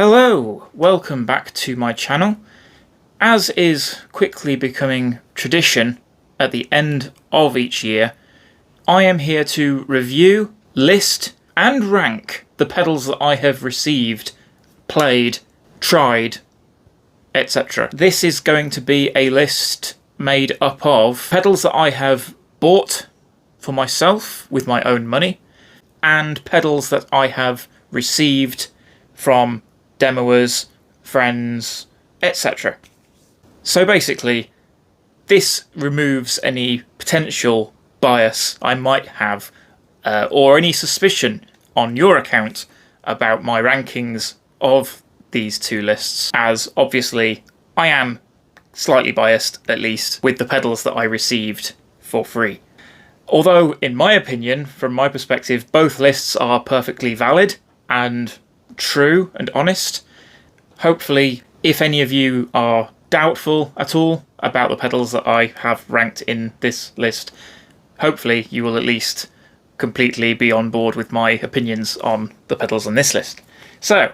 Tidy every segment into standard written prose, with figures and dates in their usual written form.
Hello, welcome back to my channel. As is quickly becoming tradition at the end of each year, I am here to review, list and rank the pedals that I have received, played, tried, etc. This is going to be a list made up of pedals that I have bought for myself with my own money and pedals that I have received from demoers, friends, etc. So basically, this removes any potential bias I might have or any suspicion on your account about my rankings of these two lists, as obviously I am slightly biased, at least, with the pedals that I received for free. Although, in my opinion, from my perspective, both lists are perfectly valid and true and honest. Hopefully, if any of you are doubtful at all about the pedals that I have ranked in this list, hopefully you will at least completely be on board with my opinions on the pedals on this list. So,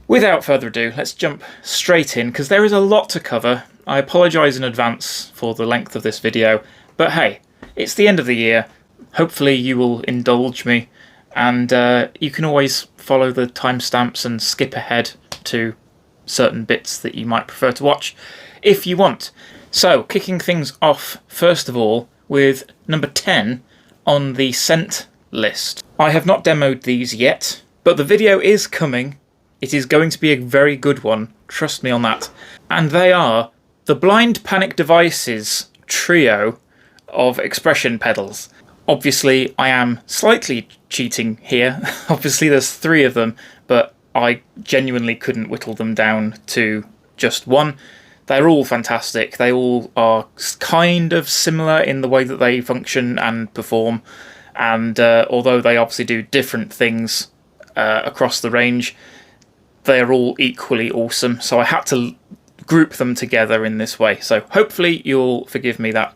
without further ado, let's jump straight in, because there is a lot to cover. I apologise in advance for the length of this video, but hey, it's the end of the year. Hopefully you will indulge me, and you can always follow the timestamps and skip ahead to certain bits that you might prefer to watch if you want. So, kicking things off first of all with number 10 on the sent list. I have not demoed these yet, but the video is coming. It is going to be a very good one, trust me on that. And they are the Blind Panic Devices trio of expression pedals. Obviously, I am slightly cheating here. Obviously, there's 3 of them, but I genuinely couldn't whittle them down to just one. They're all fantastic. They all are kind of similar in the way that they function and perform. And although they obviously do different things across the range, they're all equally awesome. So I had to group them together in this way. So hopefully you'll forgive me that.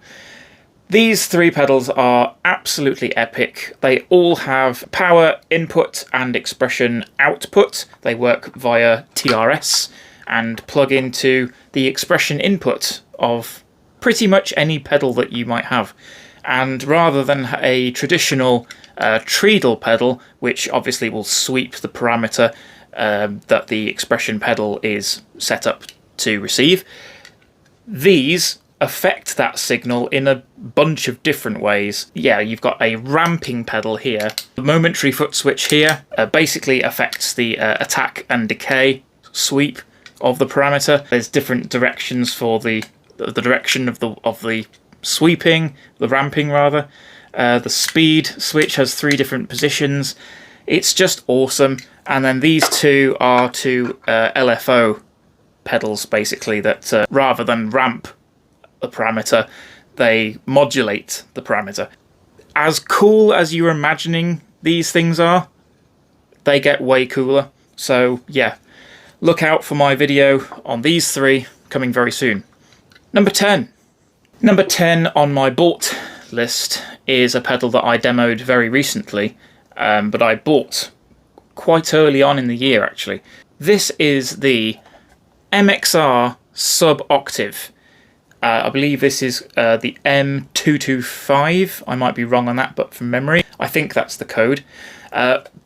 These 3 pedals are absolutely epic. They all have power input and expression output. They work via TRS and plug into the expression input of pretty much any pedal that you might have. And rather than a traditional treadle pedal, which obviously will sweep the parameter that the expression pedal is set up to receive, these affect that signal in a bunch of different ways. Yeah, you've got a ramping pedal here. The momentary foot switch here basically affects the attack and decay sweep of the parameter. There's different directions for the direction of the sweeping, the ramping rather. The speed switch has 3 different positions. It's just awesome. And then these 2 are 2 LFO pedals, basically, that rather than ramp the parameter, they modulate the parameter. As cool as you're imagining these things are, they get way cooler. So yeah, look out for my video on these 3 coming very soon. Number 10. Number 10 on my bought list is a pedal that I demoed very recently, but I bought quite early on in the year actually. This is the MXR Sub Octave. I believe this is the M225. I might be wrong on that, but from memory, I think that's the code.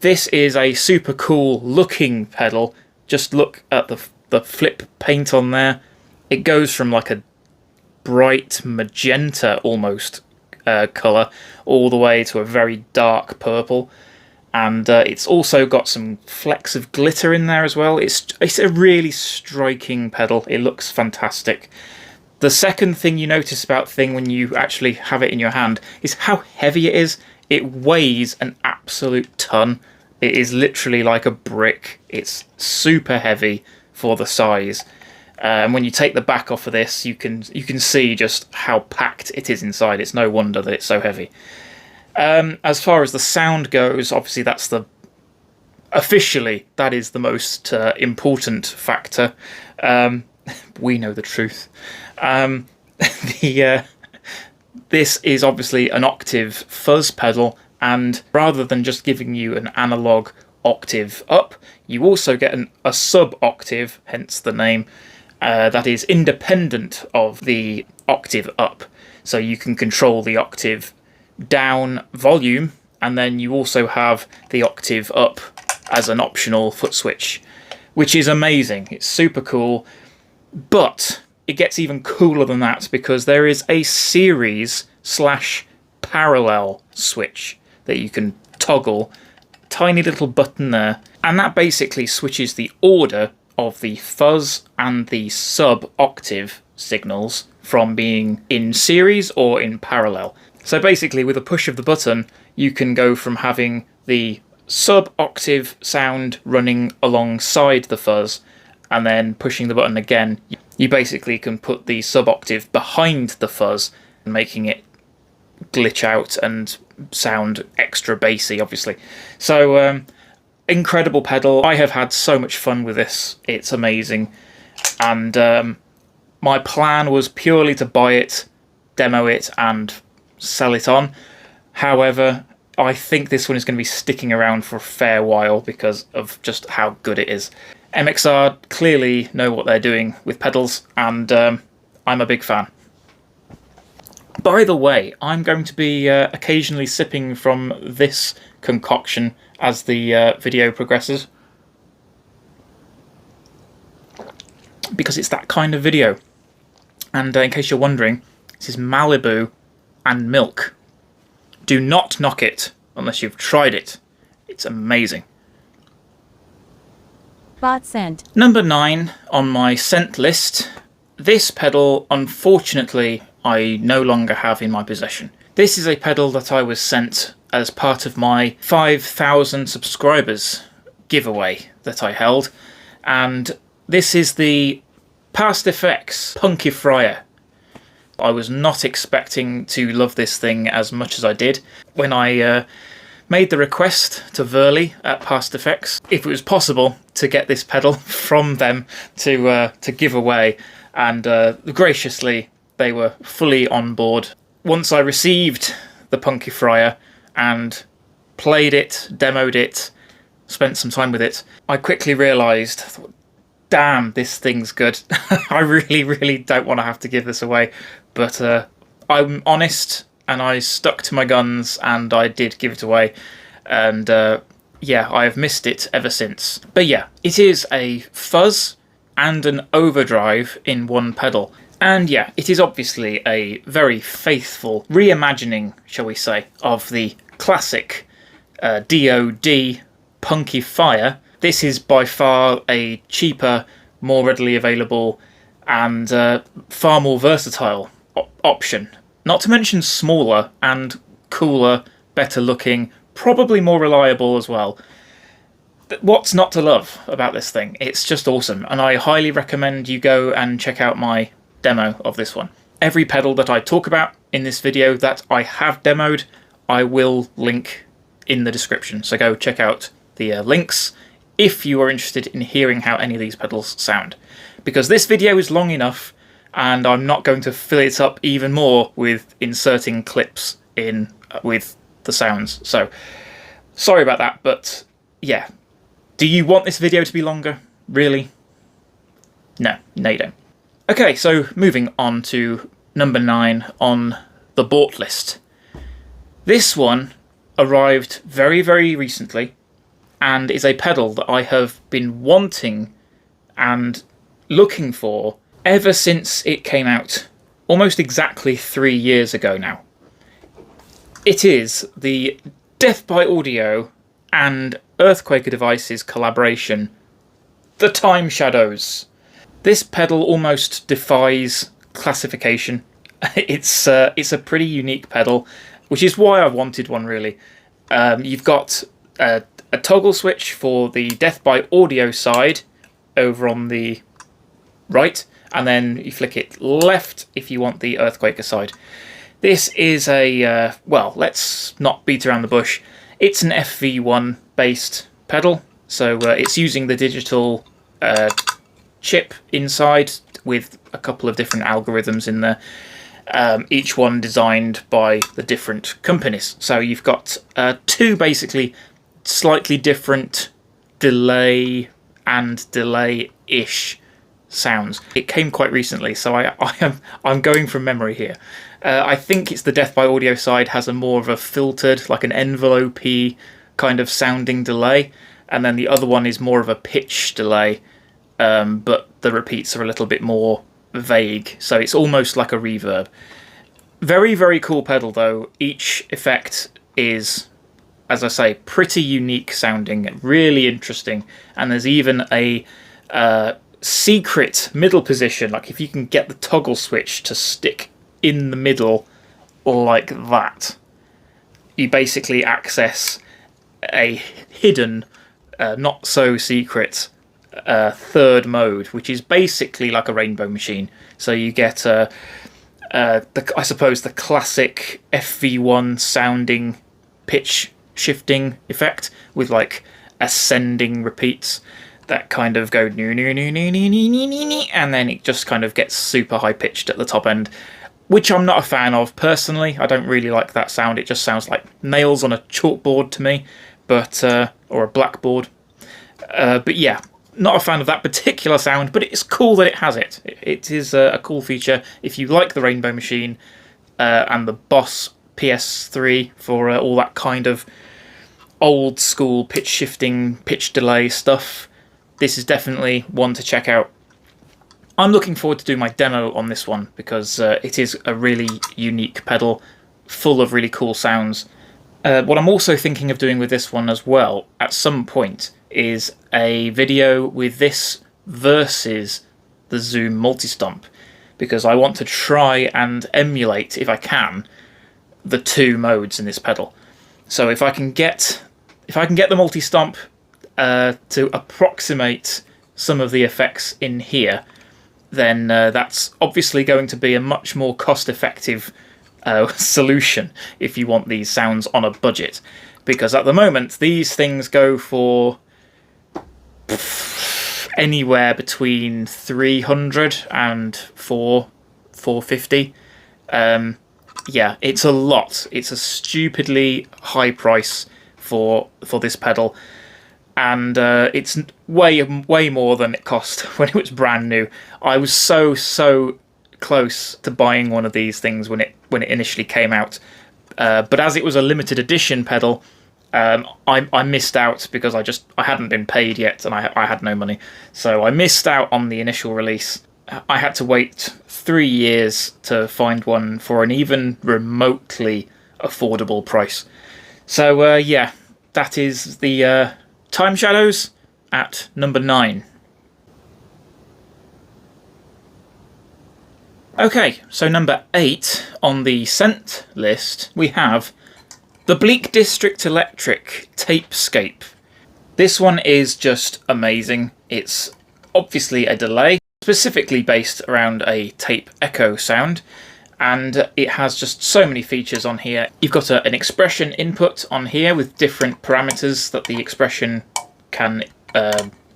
This is a super cool looking pedal. Just look at the flip paint on there. It goes from like a bright magenta almost colour all the way to a very dark purple. And it's also got some flecks of glitter in there as well. It's a really striking pedal. It looks fantastic. The second thing you notice about the thing when you actually have it in your hand is how heavy it is. It weighs an absolute ton. It is literally like a brick. It's super heavy for the size. And when you take the back off of this, you can see just how packed it is inside. It's no wonder that it's so heavy. As far as the sound goes, obviously officially that is the most important factor. We know the truth. This is obviously an octave fuzz pedal, and rather than just giving you an analog octave up. You also get a sub-octave, hence the name, that is independent of the octave up. So you can control the octave down volume, and then you also have the octave up as an optional foot switch, which is amazing. It's super cool, but it gets even cooler than that because there is a series/parallel switch that you can toggle. Tiny little button there, and that basically switches the order of the fuzz and the sub-octave signals from being in series or in parallel. So basically, with a push of the button, you can go from having the sub-octave sound running alongside the fuzz, and then pushing the button again, you basically can put the sub-octave behind the fuzz, making it glitch out and sound extra bassy, obviously. So, incredible pedal. I have had so much fun with this. It's amazing. And my plan was purely to buy it, demo it, and sell it on. However, I think this one is going to be sticking around for a fair while because of just how good it is. MXR clearly know what they're doing with pedals, and I'm a big fan. By the way, I'm going to be occasionally sipping from this concoction as the video progresses, because it's that kind of video. And in case you're wondering, this is Malibu and milk. Do not knock it unless you've tried it. It's amazing. Bot scent. Number 9 on my scent list. This pedal, unfortunately, I no longer have in my possession. This is a pedal that I was sent as part of my 5,000 subscribers giveaway that I held, and this is the Fx Punkifriar. I was not expecting to love this thing as much as I did. When I made the request to Verley at Past Effects if it was possible to get this pedal from them to give away, and graciously they were fully on board. Once I received the Punkifriar and played it, demoed it, spent some time with it, I quickly realised, damn, this thing's good. I really don't want to have to give this away, but I'm honest and I stuck to my guns and I did give it away, and yeah, I have missed it ever since. But yeah, it is a fuzz and an overdrive in one pedal. And yeah, it is obviously a very faithful reimagining, shall we say, of the classic DoD Punkifriar. This is by far a cheaper, more readily available, and far more versatile option. Not to mention smaller and cooler, better looking, probably more reliable as well. What's not to love about this thing? It's just awesome, and I highly recommend you go and check out my demo of this one. Every pedal that I talk about in this video that I have demoed, I will link in the description, so go check out the links if you are interested in hearing how any of these pedals sound. Because this video is long enough, and I'm not going to fill it up even more with inserting clips in with the sounds. So, sorry about that, but yeah. Do you want this video to be longer? Really? No, you don't. Okay, so moving on to number 9 on the bought list. This one arrived very recently, and is a pedal that I have been wanting and looking for ever since it came out, almost exactly 3 years ago now. It is the Death by Audio and Earthquaker Devices collaboration, the Time Shadows. This pedal almost defies classification. It's a pretty unique pedal, which is why I wanted one, really. You've got a toggle switch for the Death by Audio side over on the right, and then you flick it left if you want the Earthquaker side. This is a, well, let's not beat around the bush. It's an FV1 based pedal, so it's using the digital chip inside with a couple of different algorithms in there, each one designed by the different companies. So you've got two basically slightly different delay and delay-ish sounds. It came quite recently, so I'm going from memory here. I think it's the Death by Audio side has a more of a filtered, like an envelope-y kind of sounding delay, and then the other one is more of a pitch delay, but the repeats are a little bit more vague, so it's almost like a reverb. Very, very cool pedal though. Each effect is, as I say, pretty unique sounding, really interesting, and there's even a secret middle position, like if you can get the toggle switch to stick in the middle like that, you basically access a hidden, not so secret third mode, which is basically like a rainbow machine. So you get I suppose the classic FV1 sounding pitch shifting effect with like ascending repeats that kind of go new, and then it just kind of gets super high pitched at the top end, which I'm not a fan of personally. I don't really like that sound. It just sounds like nails on a chalkboard to me, but or a blackboard. But yeah, not a fan of that particular sound, but it's cool that it has it. It is a cool feature if you like the Rainbow Machine and the Boss PS3 for all that kind of old school pitch shifting, pitch delay stuff. This is definitely one to check out. I'm looking forward to doing my demo on this one because it is a really unique pedal full of really cool sounds. What I'm also thinking of doing with this one as well at some point is a video with this versus the Zoom Multistomp, because I want to try and emulate, if I can, the two modes in this pedal. So if I can get the Multistomp to approximate some of the effects in here, then that's obviously going to be a much more cost-effective solution if you want these sounds on a budget. Because at the moment, these things go for anywhere between 300 and 450. Yeah, it's a lot. It's a stupidly high price for this pedal, and it's way more than it cost when it was brand new. I was so close to buying one of these things when it initially came out, but as it was a limited edition pedal, I missed out because I hadn't been paid yet and I had no money, so I missed out on the initial release. I had to wait 3 years to find one for an even remotely affordable price. So yeah, that is the Time Shadows at number 9. Okay, so number 8 on the scent list, we have the Bleak District Electric Tapescape. This one is just amazing. It's obviously a delay, specifically based around a tape echo sound, and it has just so many features on here. You've got an expression input on here with different parameters that the expression can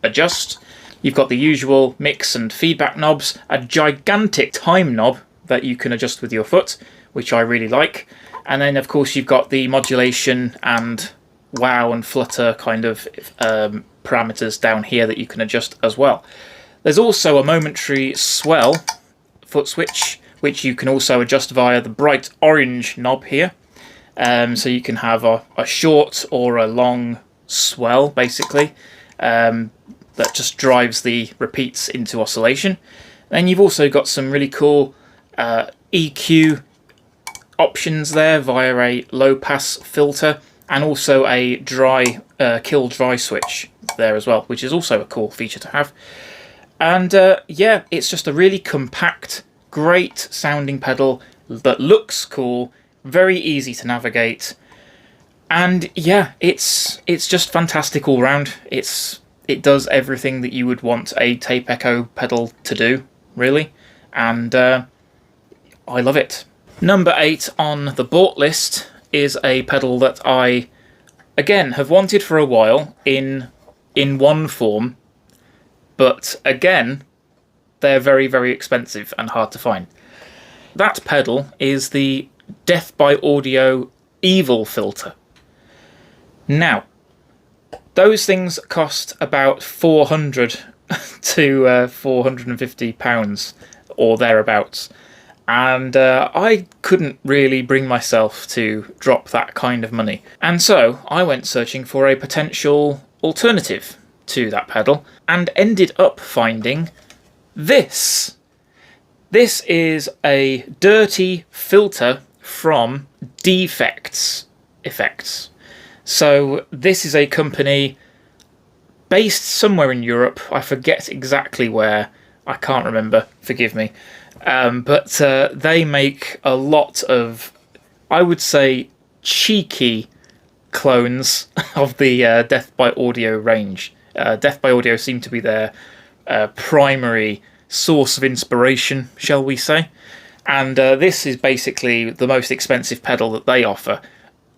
adjust. You've got the usual mix and feedback knobs, a gigantic time knob that you can adjust with your foot, which I really like. And then, of course, you've got the modulation and wow and flutter kind of parameters down here that you can adjust as well. There's also a momentary swell foot switch, which you can also adjust via the bright orange knob here. So you can have a short or a long swell, basically, that just drives the repeats into oscillation. Then you've also got some really cool EQ options there via a low pass filter, and also a kill dry switch there as well, which is also a cool feature to have. And yeah, it's just a really compact, great sounding pedal that looks cool, very easy to navigate, and yeah, it's just fantastic all round. It does everything that you would want a tape echo pedal to do, really, and I love it. Number 8 on the bought list is a pedal that I, again, have wanted for a while in one form, but again, they're very, very expensive and hard to find. That pedal is the Death by Audio Evil filter. Now, Those things cost about 400 to £450 or thereabouts. And I couldn't really bring myself to drop that kind of money. And so I went searching for a potential alternative to that pedal and ended up finding this. This is a dirty filter from Defects effects. So this is a company based somewhere in Europe. I forget exactly where. I can't remember, forgive me. But they make a lot of, I would say, cheeky clones of the Death by Audio range. Death by Audio seem to be their primary source of inspiration, shall we say. And this is basically the most expensive pedal that they offer,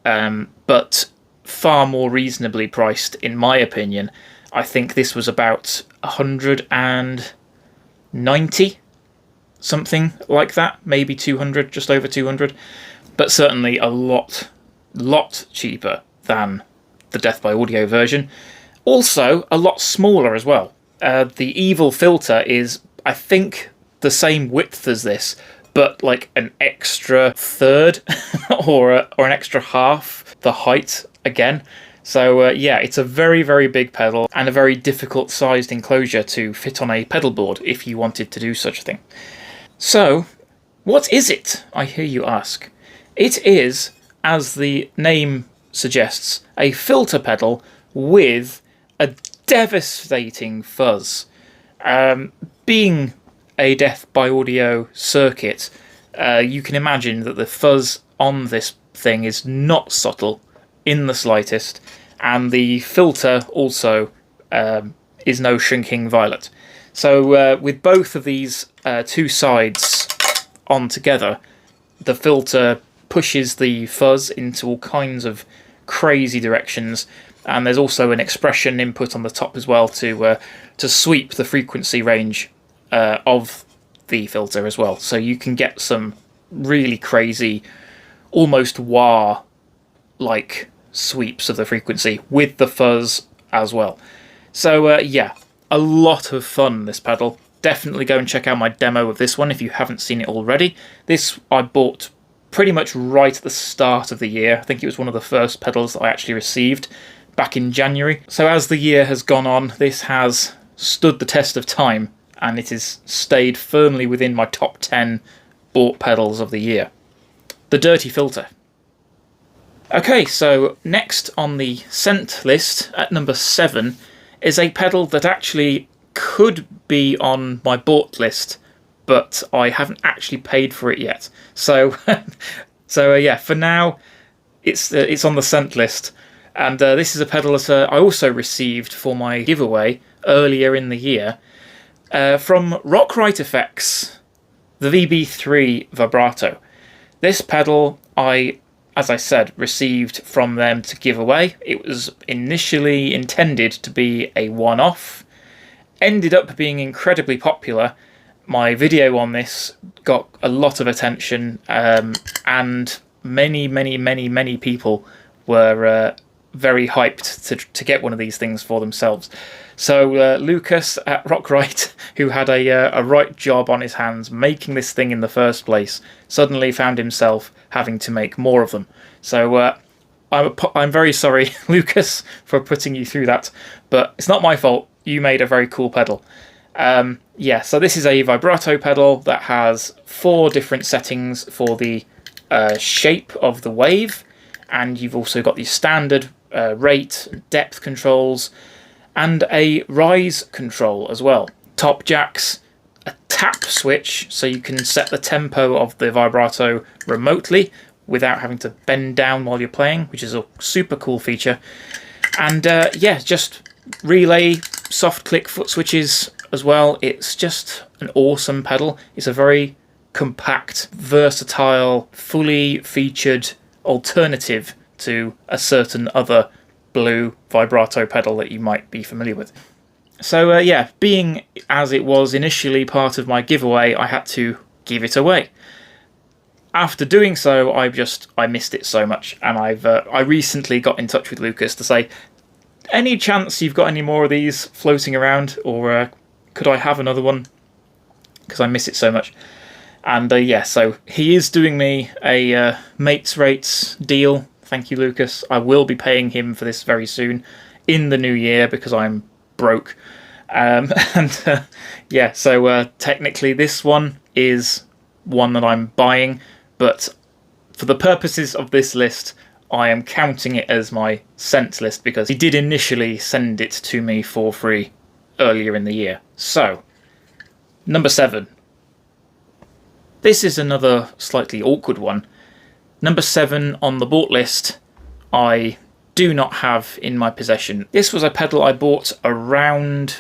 but far more reasonably priced, in my opinion. I think this was about 190, something like that, maybe 200, just over 200, but certainly a lot cheaper than the Death by Audio version. Also, a lot smaller as well. The Evil filter is, I think, the same width as this, but like an extra third or an extra half the height again. So yeah, it's a very, very big pedal and a very difficult sized enclosure to fit on a pedal board if you wanted to do such a thing. So, what is it, I hear you ask? It is, as the name suggests, a filter pedal with a devastating fuzz. Being a Death by Audio circuit, you can imagine that the fuzz on this thing is not subtle in the slightest, and the filter also is no shrinking violet. So with both of these two sides on together, the filter pushes the fuzz into all kinds of crazy directions, and there's also an expression input on the top as well to sweep the frequency range of the filter as well. So you can get some really crazy, almost wah-like sweeps of the frequency with the fuzz as well. So yeah, a lot of fun, this pedal. Definitely go and check out my demo of this one if you haven't seen it already. This I bought pretty much right at the start of the year. I think it was one of the first pedals that I actually received back in January. So as the year has gone on, this has stood the test of time, and it has stayed firmly within my top 10 bought pedals of the year. The Dirty Filter. Okay, so next on the scent list at number 7 is a pedal that actually could be on my bought list, but I haven't actually paid for it yet. So, yeah, for now, it's on the scent list, and this is a pedal that I also received for my giveaway earlier in the year from Rockwright Effects, the VB3 Vibrato. This pedal I, as I said, received from them to give away. It was initially intended to be a one-off, ended up being incredibly popular. My video on this got a lot of attention, and many people were very hyped to get one of these things for themselves. So Lucas at Rockwright, who had a right job on his hands making this thing in the first place, suddenly found himself having to make more of them. So I'm very sorry, Lucas, for putting you through that, but it's not my fault. You made a very cool pedal. Yeah, so this is a vibrato pedal that has 4 different settings for the shape of the wave, and you've also got the standard rate, depth controls, and a rise control as well. Top jacks, a tap switch, so you can set the tempo of the vibrato remotely without having to bend down while you're playing, which is a super cool feature. And yeah, just relay, soft click foot switches as well. It's just an awesome pedal. It's a very compact, versatile, fully featured alternative to a certain other blue vibrato pedal that you might be familiar with. So yeah, being as it was initially part of my giveaway, I had to give it away. After doing so, I missed it so much, and I recently got in touch with Lucas to say, any chance you've got any more of these floating around, or could I have another one? Because I miss it so much. And yeah, so he is doing me a mates rates deal. Thank you, Lucas. I will be paying him for this very soon in the new year because I'm broke. And yeah, so technically this one is one that I'm buying, but for the purposes of this list, I am counting it as my sent list because he did initially send it to me for free earlier in the year. So, number 7. This is another slightly awkward one. Number 7 on the bought list, I do not have in my possession. This was a pedal I bought around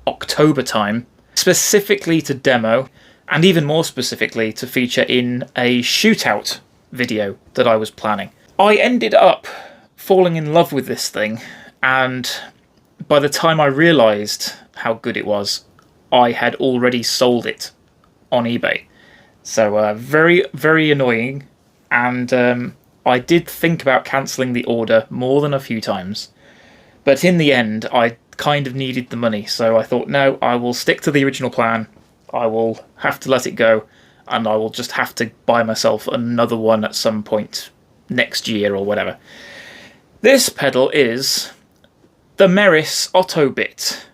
October time, specifically to demo, and even more specifically to feature in a shootout video that I was planning. I ended up falling in love with this thing, and by the time I realised how good it was, I had already sold it on eBay. So very, very annoying, and I did think about cancelling the order more than a few times, but in the end I kind of needed the money, so I thought, no, I will stick to the original plan. I will have to let it go, and I will just have to buy myself another one at some point next year or whatever. This pedal is the Meris Autobit,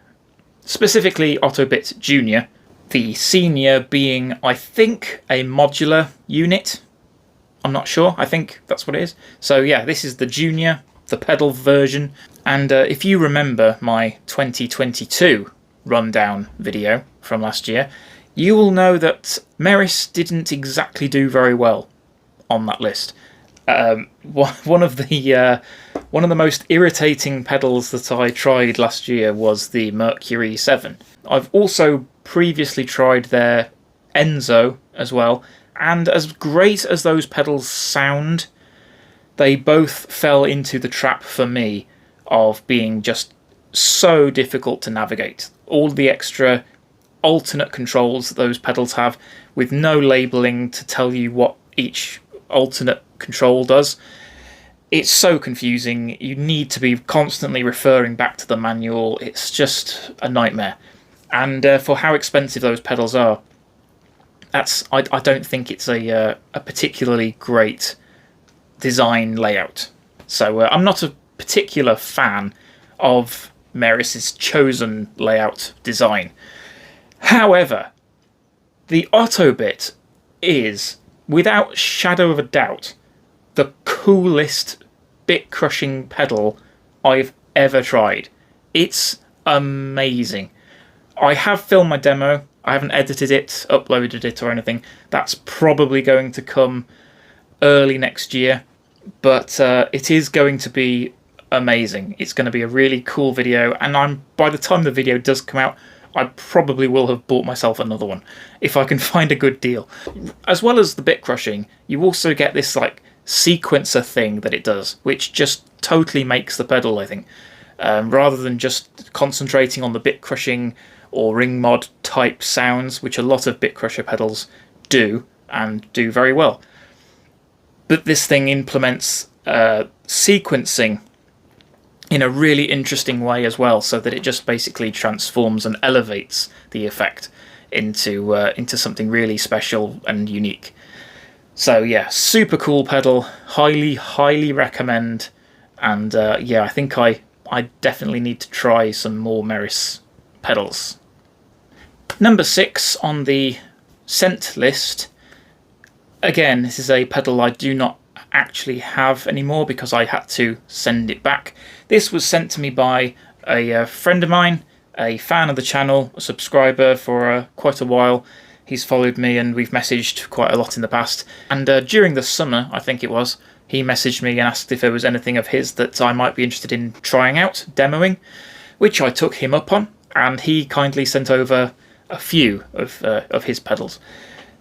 specifically Autobit Junior, the senior being, I think, a modular unit. I'm not sure, I think that's what it is. So yeah, this is the Junior, the pedal version, and if you remember my 2022 rundown video from last year, you will know that Meris didn't exactly do very well on that list. One of the most irritating pedals that I tried last year was the Mercury 7. I've also previously tried their Enzo as well, and as great as those pedals sound, they both fell into the trap for me of being just so difficult to navigate. All the extra alternate controls that those pedals have, with no labelling to tell you what each alternate control does. It's so confusing. You need to be constantly referring back to the manual. It's just a nightmare. And for how expensive those pedals are, I don't think it's a particularly great design layout. So I'm not a particular fan of Meris's chosen layout design. However, the Autobit is, without shadow of a doubt, the coolest bit-crushing pedal I've ever tried. It's amazing. I have filmed my demo. I haven't edited it, uploaded it or anything. That's probably going to come early next year, but it is going to be amazing. It's going to be a really cool video, and by the time the video does come out, I probably will have bought myself another one if I can find a good deal. As well as the bit crushing, you also get this like sequencer thing that it does, which just totally makes the pedal, I think. Rather than just concentrating on the bit crushing or ring mod type sounds, which a lot of bit crusher pedals do, and do very well. But this thing implements sequencing in a really interesting way as well, so that it just basically transforms and elevates the effect into something really special and unique. So yeah, super cool pedal, highly recommend, and yeah, I think I definitely need to try some more Meris pedals. Number 6 on the sent list. Again, this is a pedal I do not actually have anymore because I had to send it back. This was sent to me by a friend of mine, a fan of the channel, a subscriber for quite a while. He's followed me and we've messaged quite a lot in the past. And during the summer, I think it was, he messaged me and asked if there was anything of his that I might be interested in trying out, demoing, which I took him up on, and he kindly sent over a few of his pedals.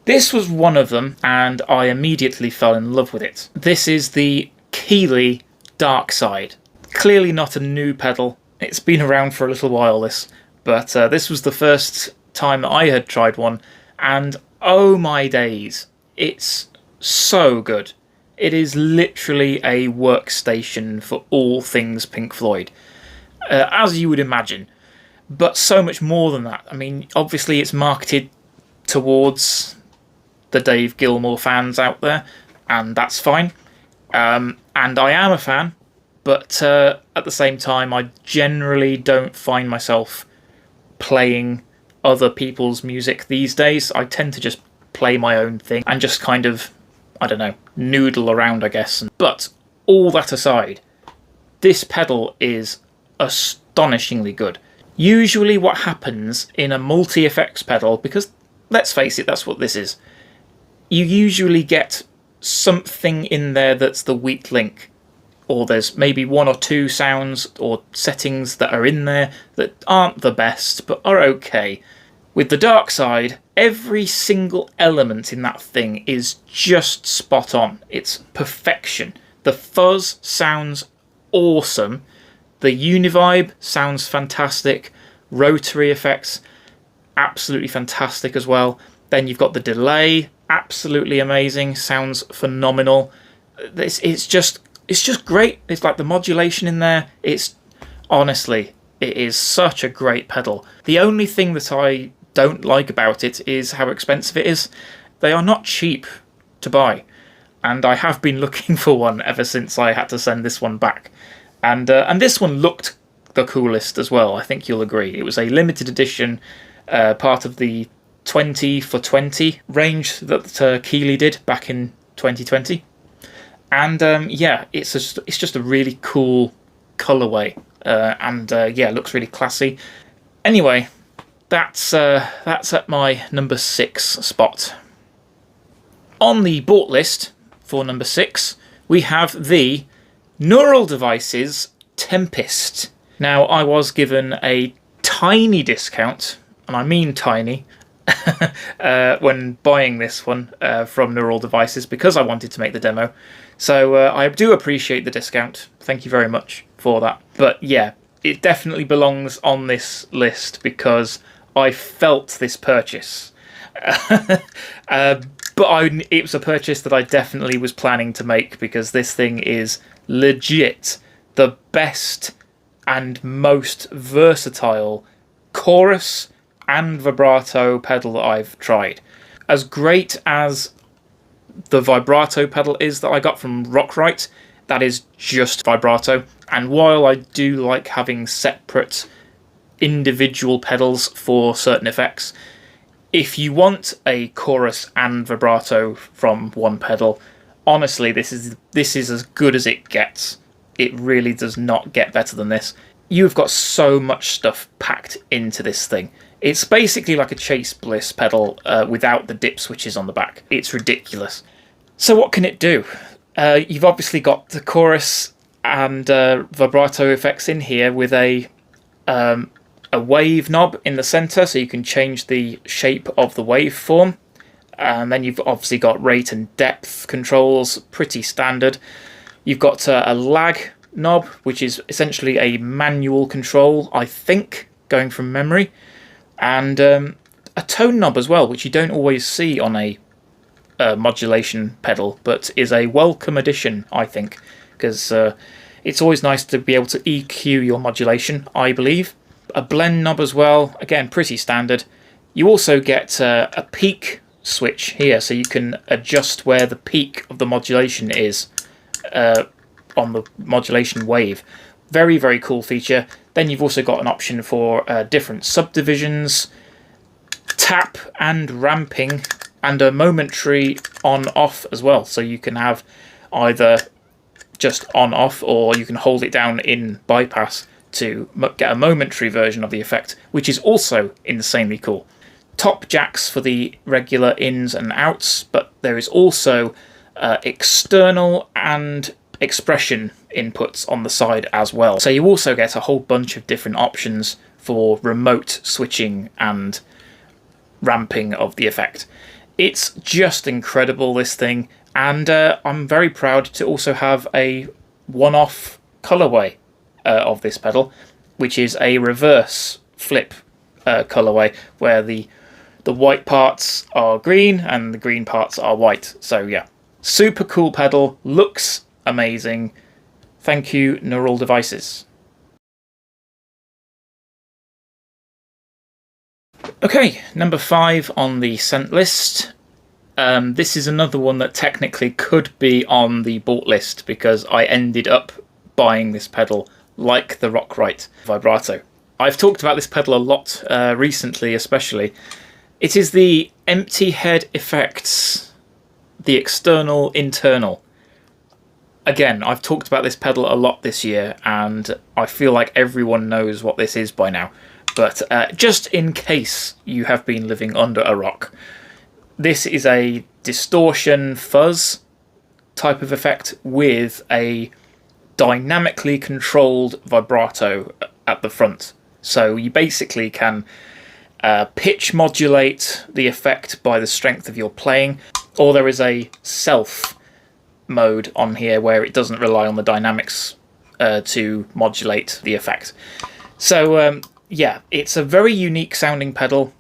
This was one of them, and I immediately fell in love with it. This is the Keeley Dark Side. Clearly not a new pedal. It's been around for a little while, this, but this was the first time that I had tried one, and oh my days, it's so good. It is literally a workstation for all things Pink Floyd. as you would imagine. But so much more than that. I mean, obviously it's marketed towards the Dave Gilmour fans out there, and that's fine. And I am a fan, but at the same time, I generally don't find myself playing other people's music these days. I tend to just play my own thing and just kind of, I don't know, noodle around, I guess. But all that aside, this pedal is astonishingly good. Usually what happens in a multi-effects pedal, because let's face it, that's what this is, you usually get something in there that's the weak link, or there's maybe one or two sounds or settings that are in there that aren't the best, but are okay. With the dark side, every single element in that thing is just spot on. It's perfection. The fuzz sounds awesome. The Univibe sounds fantastic. Rotary effects, absolutely fantastic as well. Then you've got the delay, absolutely amazing, sounds phenomenal. It's just great. It's like the modulation in there. It's honestly, it is such a great pedal. The only thing that I don't like about it is how expensive it is. They are not cheap to buy, and I have been looking for one ever since I had to send this one back. And this one looked the coolest as well, I think you'll agree. It was a limited edition, part of the 20 for 20 range that Keeley did back in 2020. And yeah, it's just a really cool colourway, and yeah, it looks really classy. Anyway, that's at my number 6 spot. On the bought list for number 6, we have the Neural Devices Tempest. Now, I was given a tiny discount, and I mean tiny, when buying this one from Neural Devices because I wanted to make the demo. So I do appreciate the discount. Thank you very much for that. But yeah, it definitely belongs on this list because I felt this purchase. But it was a purchase that I definitely was planning to make because this thing is legit the best and most versatile chorus and vibrato pedal that I've tried. As great as the vibrato pedal is that I got from Rockwright, that is just vibrato. And while I do like having separate individual pedals for certain effects, if you want a chorus and vibrato from one pedal, honestly, this is as good as it gets. It really does not get better than this. You've got so much stuff packed into this thing. It's basically like a Chase Bliss pedal without the dip switches on the back. It's ridiculous. So what can it do? You've obviously got the chorus and vibrato effects in here with a wave knob in the centre, so you can change the shape of the waveform. And then you've obviously got rate and depth controls, pretty standard. You've got a lag knob, which is essentially a manual control, I think, going from memory. And a tone knob as well, which you don't always see on a modulation pedal, but is a welcome addition, I think, because it's always nice to be able to EQ your modulation, I believe. A blend knob as well, again, pretty standard. You also get a peak switch here, so you can adjust where the peak of the modulation is on the modulation wave. Very, very cool feature. Then you've also got an option for different subdivisions, tap and ramping, and a momentary on-off as well. So you can have either just on-off, or you can hold it down in bypass to get a momentary version of the effect, which is also insanely cool. Top jacks for the regular ins and outs, but there is also external and expression inputs on the side as well. So you also get a whole bunch of different options for remote switching and ramping of the effect. It's just incredible, this thing, and I'm very proud to also have a one-off colorway of this pedal, which is a reverse flip colorway, where the white parts are green and the green parts are white. So yeah, super cool pedal, looks amazing. Thank you, Neural Devices. Okay, number 5 on the scent list. This is another one that technically could be on the bought list because I ended up buying this pedal like the Rockwright Vibrato. I've talked about this pedal a lot recently, especially. It is the Empty Head Effects, the external internal. Again, I've talked about this pedal a lot this year, and I feel like everyone knows what this is by now. But just in case you have been living under a rock, this is a distortion fuzz type of effect with a dynamically controlled vibrato at the front. So you basically can pitch modulate the effect by the strength of your playing, or there is a self mode on here where it doesn't rely on the dynamics to modulate the effect. So yeah, it's a very unique sounding pedal.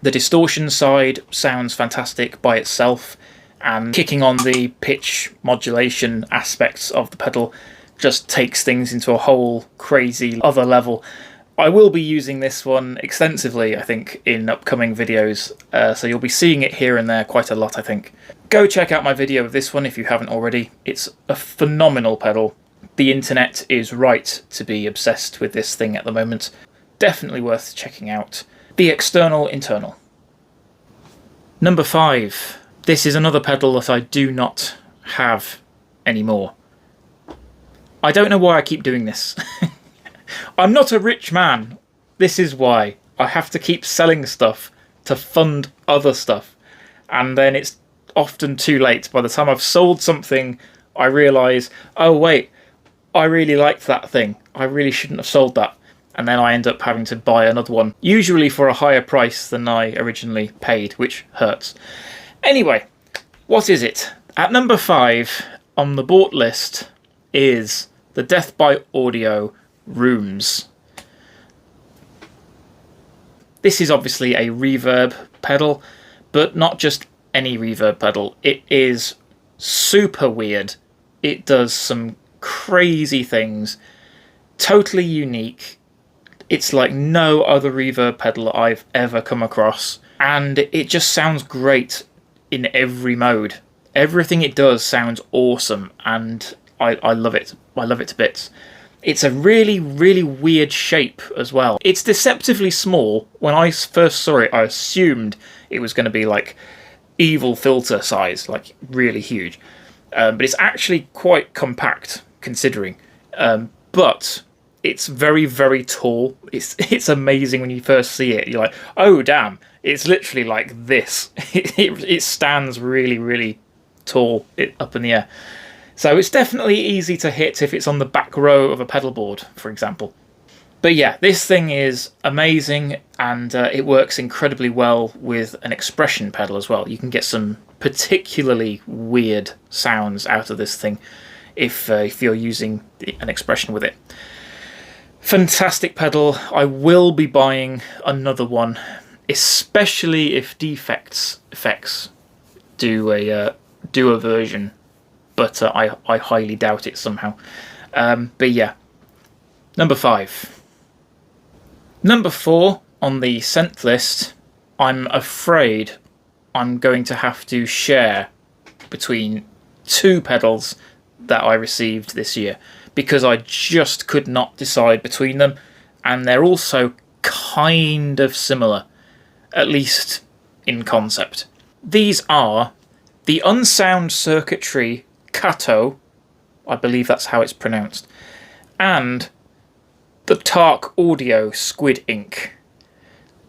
The distortion side sounds fantastic by itself, and kicking on the pitch modulation aspects of the pedal just takes things into a whole crazy other level. I will be using this one extensively, I think, in upcoming videos, so you'll be seeing it here and there quite a lot, I think. Go check out my video of this one if you haven't already. It's a phenomenal pedal. The internet is right to be obsessed with this thing at the moment. Definitely worth checking out. The external internal. Number 5. This is another pedal that I do not have anymore. I don't know why I keep doing this. I'm not a rich man. This is why. I have to keep selling stuff to fund other stuff. And then it's often too late. By the time I've sold something, I realise, oh wait, I really liked that thing. I really shouldn't have sold that. And then I end up having to buy another one, usually for a higher price than I originally paid, which hurts. Anyway, what is it? At number 5 on the bought list is the Death by Audio Rooms. This is obviously a reverb pedal, but not just any reverb pedal. It is super weird. It does some crazy things, totally unique. It's like no other reverb pedal I've ever come across, and it just sounds great in every mode. Everything it does sounds awesome, and I love it. I love it to bits. It's a really, really weird shape as well. It's deceptively small. When I first saw it, I assumed it was going to be like evil filter size, like really huge. But it's actually quite compact, considering. But it's very, very tall. It's amazing when you first see it. You're like, oh damn! It's literally like this. It stands really, really tall up in the air. So it's definitely easy to hit if it's on the back row of a pedal board, for example. But yeah, this thing is amazing, and it works incredibly well with an expression pedal as well. You can get some particularly weird sounds out of this thing if you're using an expression with it. Fantastic pedal. I will be buying another one, especially if Defects do a version, but I highly doubt it somehow. But yeah, number 5. Number 4 on the scent list, I'm afraid I'm going to have to share between 2 pedals that I received this year, because I just could not decide between them, and they're also kind of similar, at least in concept. These are the Unsound Circuitry Kato, I believe that's how it's pronounced, and the Tark Audio Squidink.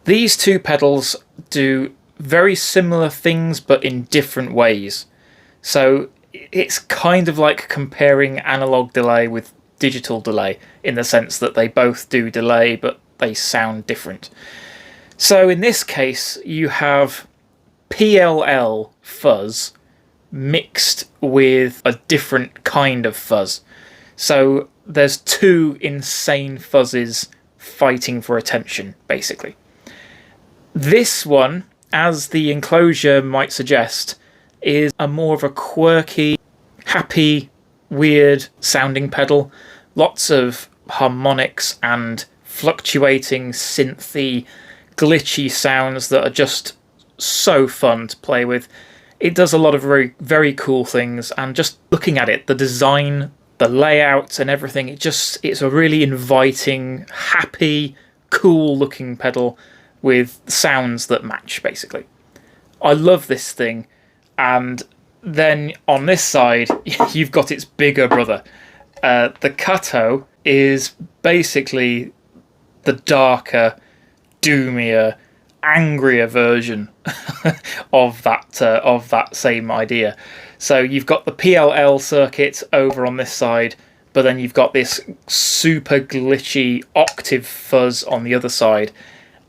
These 2 pedals do very similar things, but in different ways. So it's kind of like comparing analog delay with digital delay, in the sense that they both do delay, but they sound different. So in this case, you have PLL fuzz mixed with a different kind of fuzz. So there's 2 insane fuzzes fighting for attention, basically. This one, as the enclosure might suggest, is a more of a quirky, happy, weird sounding pedal. Lots of harmonics and fluctuating synthy glitchy sounds that are just so fun to play with. It does a lot of very, very cool things, and just looking at it, the design, the layout and everything, it's a really inviting, happy, cool looking pedal with sounds that match, basically. I love this thing. And then on this side, you've got its bigger brother. The Kato is basically the darker, doomier, angrier version of that same idea. So you've got the PLL circuit over on this side, but then you've got this super glitchy octave fuzz on the other side,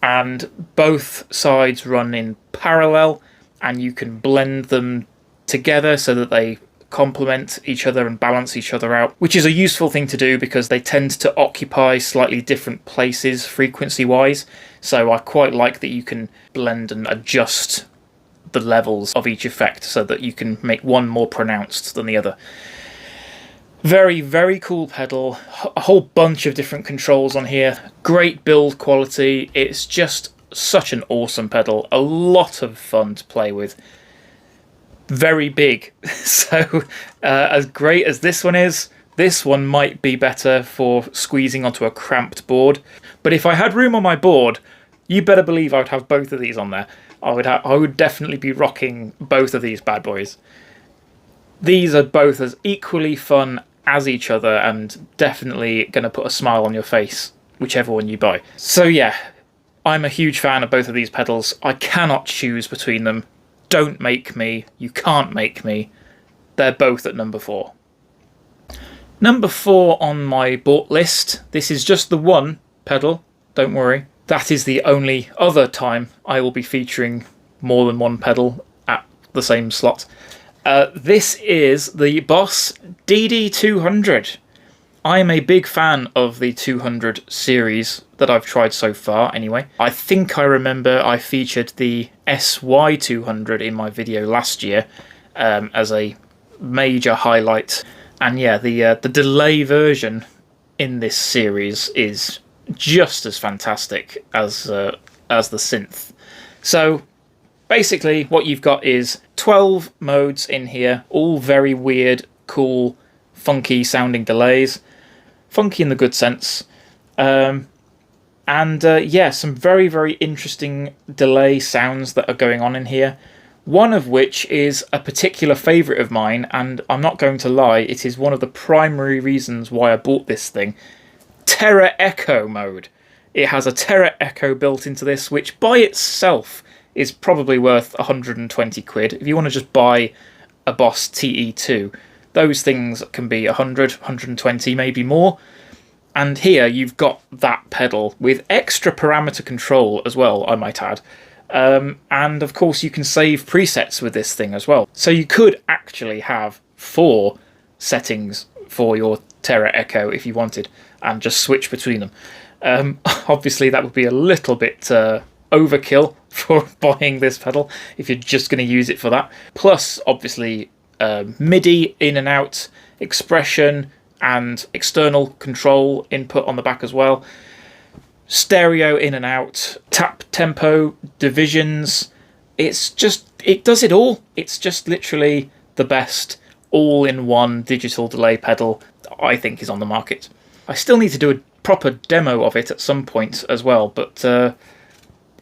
and both sides run in parallel, and you can blend them together so that they complement each other and balance each other out, which is a useful thing to do because they tend to occupy slightly different places frequency wise. So I quite like that you can blend and adjust the levels of each effect so that you can make one more pronounced than the other. Very, very cool pedal. A whole bunch of different controls on here. Great build quality. It's just such an awesome pedal. A lot of fun to play with. Very big. So as great as this one is, this one might be better for squeezing onto a cramped board. But if I had room on my board, you better believe I would have both of these on there. I would definitely be rocking both of these bad boys. These are both as equally fun as each other, and definitely going to put a smile on your face, whichever one you buy. So yeah, I'm a huge fan of both of these pedals. I cannot choose between them. Don't make me. You can't make me. They're both at number 4. Number 4 on my bought list. This is just the one pedal, don't worry. That is the only other time I will be featuring more than one pedal at the same slot. This is the Boss DD200. I'm a big fan of the 200 series that I've tried so far, anyway. I think I remember I featured the SY200 in my video last year as a major highlight. And yeah, the delay version in this series is just as fantastic as the synth. So basically what you've got is 12 modes in here, all very weird, cool, funky sounding delays. Funky in the good sense. Yeah, some very, very interesting delay sounds that are going on in here. One of which is a particular favourite of mine, and I'm not going to lie, it is one of the primary reasons why I bought this thing. Terra Echo mode. It has a Terra Echo built into this, which by itself is probably worth 120 quid. If you want to just buy a Boss TE2, those things can be 100, 120, maybe more. And here you've got that pedal with extra parameter control as well, I might add. And of course you can save presets with this thing as well. So you could actually have 4 settings for your Terra Echo if you wanted, and just switch between them. Obviously that would be a little bit overkill for buying this pedal if you're just going to use it for that. Plus, obviously, MIDI in and out, expression, and external control input on the back as well. Stereo in and out, tap tempo, divisions. It does it all. It's just literally the best all-in-one digital delay pedal I think is on the market. I still need to do a proper demo of it at some point as well, but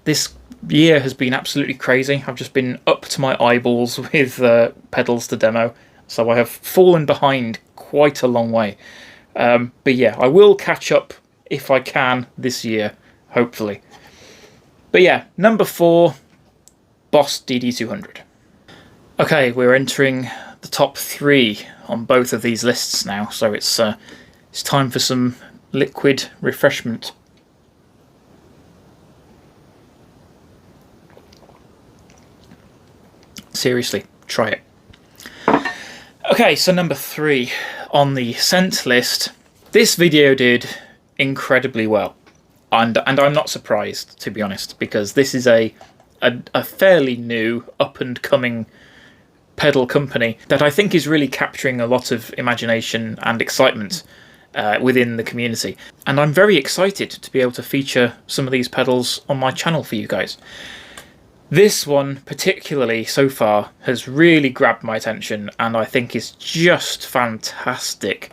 this year has been absolutely crazy. I've just been up to my eyeballs with pedals to demo, so I have fallen behind quite a long way. But yeah, I will catch up if I can this year, hopefully. But yeah, number 4, Boss DD200. Okay, we're entering the top 3 on both of these lists now, so it's time for some liquid refreshment. Seriously, try it. Okay, so number 3 on the scent list. This video did incredibly well, and I'm not surprised, to be honest, because this is a fairly new, up-and-coming pedal company that I think is really capturing a lot of imagination and excitement. within the community. And I'm very excited to be able to feature some of these pedals on my channel for you guys. This one particularly so far has really grabbed my attention and I think is just fantastic.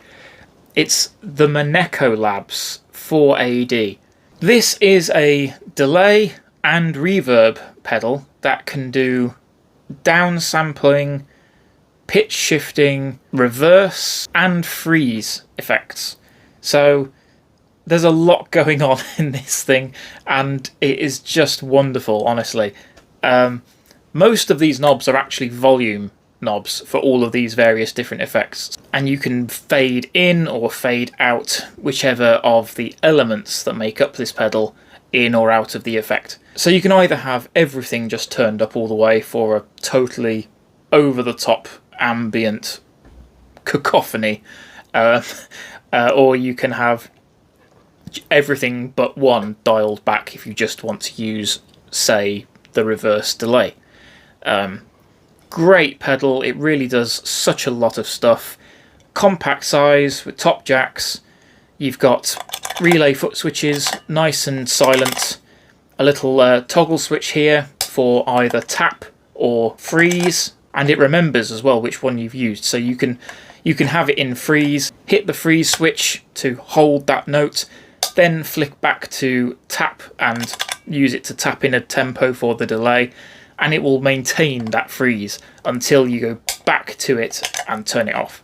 It's the Maneco Labs 4AD. This is a delay and reverb pedal that can do downsampling, pitch shifting, reverse and freeze effects. So there's a lot going on in this thing and it is just wonderful, honestly. Most of these knobs are actually volume knobs for all of these various different effects, and you can fade in or fade out whichever of the elements that make up this pedal in or out of the effect. So you can either have everything just turned up all the way for a totally over-the-top ambient cacophony, or you can have everything but one dialed back if you just want to use, say, the reverse delay. Great pedal, it really does such a lot of stuff. Compact size with top jacks, you've got relay foot switches, nice and silent, a little toggle switch here for either tap or freeze, and it remembers as well which one you've used, so you can have it in freeze, hit the freeze switch to hold that note, then flick back to tap and use it to tap in a tempo for the delay, and it will maintain that freeze until you go back to it and turn it off.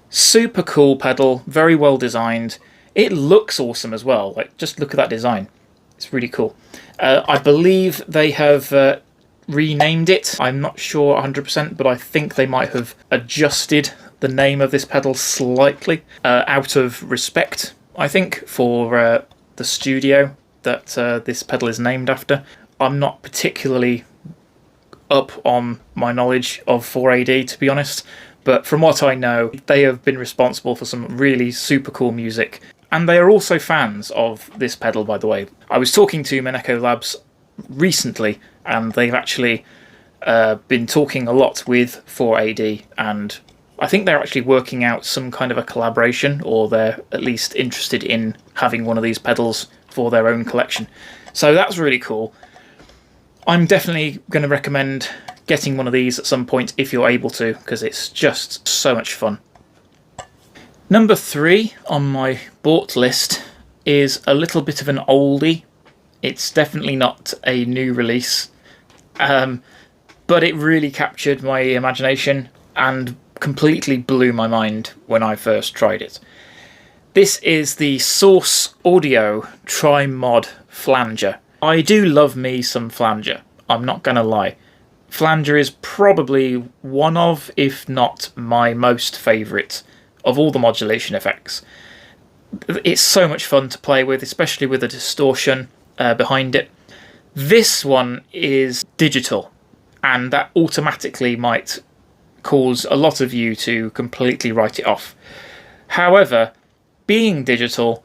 Super cool pedal, very well designed. It looks awesome as well, like just look at that design. It's really cool. I believe they have renamed it. I'm not sure 100%, but I think they might have adjusted the name of this pedal slightly out of respect, I think, for the studio that this pedal is named after. I'm not particularly up on my knowledge of 4AD, to be honest, but from what I know, they have been responsible for some really super cool music, and they are also fans of this pedal, by the way. I was talking to Maneco Labs recently, and they've actually been talking a lot with 4AD, and I think they're actually working out some kind of a collaboration, or they're at least interested in having one of these pedals for their own collection. So that's really cool. I'm definitely going to recommend getting one of these at some point if you're able to, because it's just so much fun. Number 3 on my bought list is a little bit of an oldie. It's definitely not a new release, but it really captured my imagination and completely blew my mind when I first tried it. This is the Source Audio Tri-Mod Flanger. I do love me some flanger, I'm not gonna lie. Flanger is probably one of, if not my most favourite of all the modulation effects. It's so much fun to play with, especially with the distortion behind it. This one is digital, and that automatically might cause a lot of you to completely write it off. However, being digital,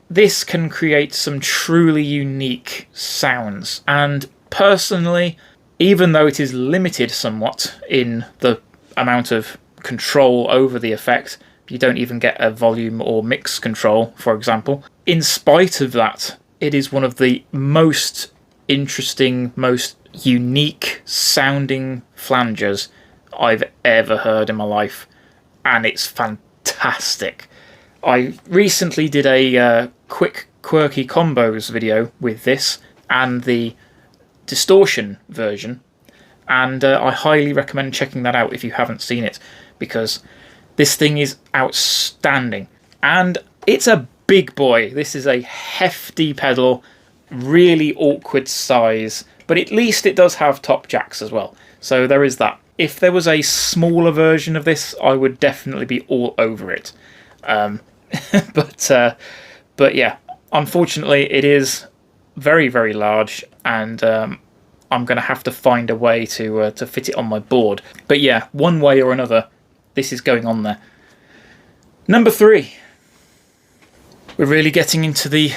this can create some truly unique sounds, and personally, even though it is limited somewhat in the amount of control over the effect, you don't even get a volume or mix control, for example, in spite of that, it is one of the most interesting, most unique sounding flangers I've ever heard in my life, and it's fantastic. I recently did a quick quirky combos video with this and the distortion version, and I highly recommend checking that out if you haven't seen it, because this thing is outstanding. And it's a big boy. This is a hefty pedal, really awkward size, but at least it does have top jacks as well, so there is that. If there was a smaller version of this, I would definitely be all over it. But yeah, unfortunately it is very, very large, and I'm going to have to find a way to fit it on my board. But yeah, one way or another, this is going on there. Number 3. We're really getting into the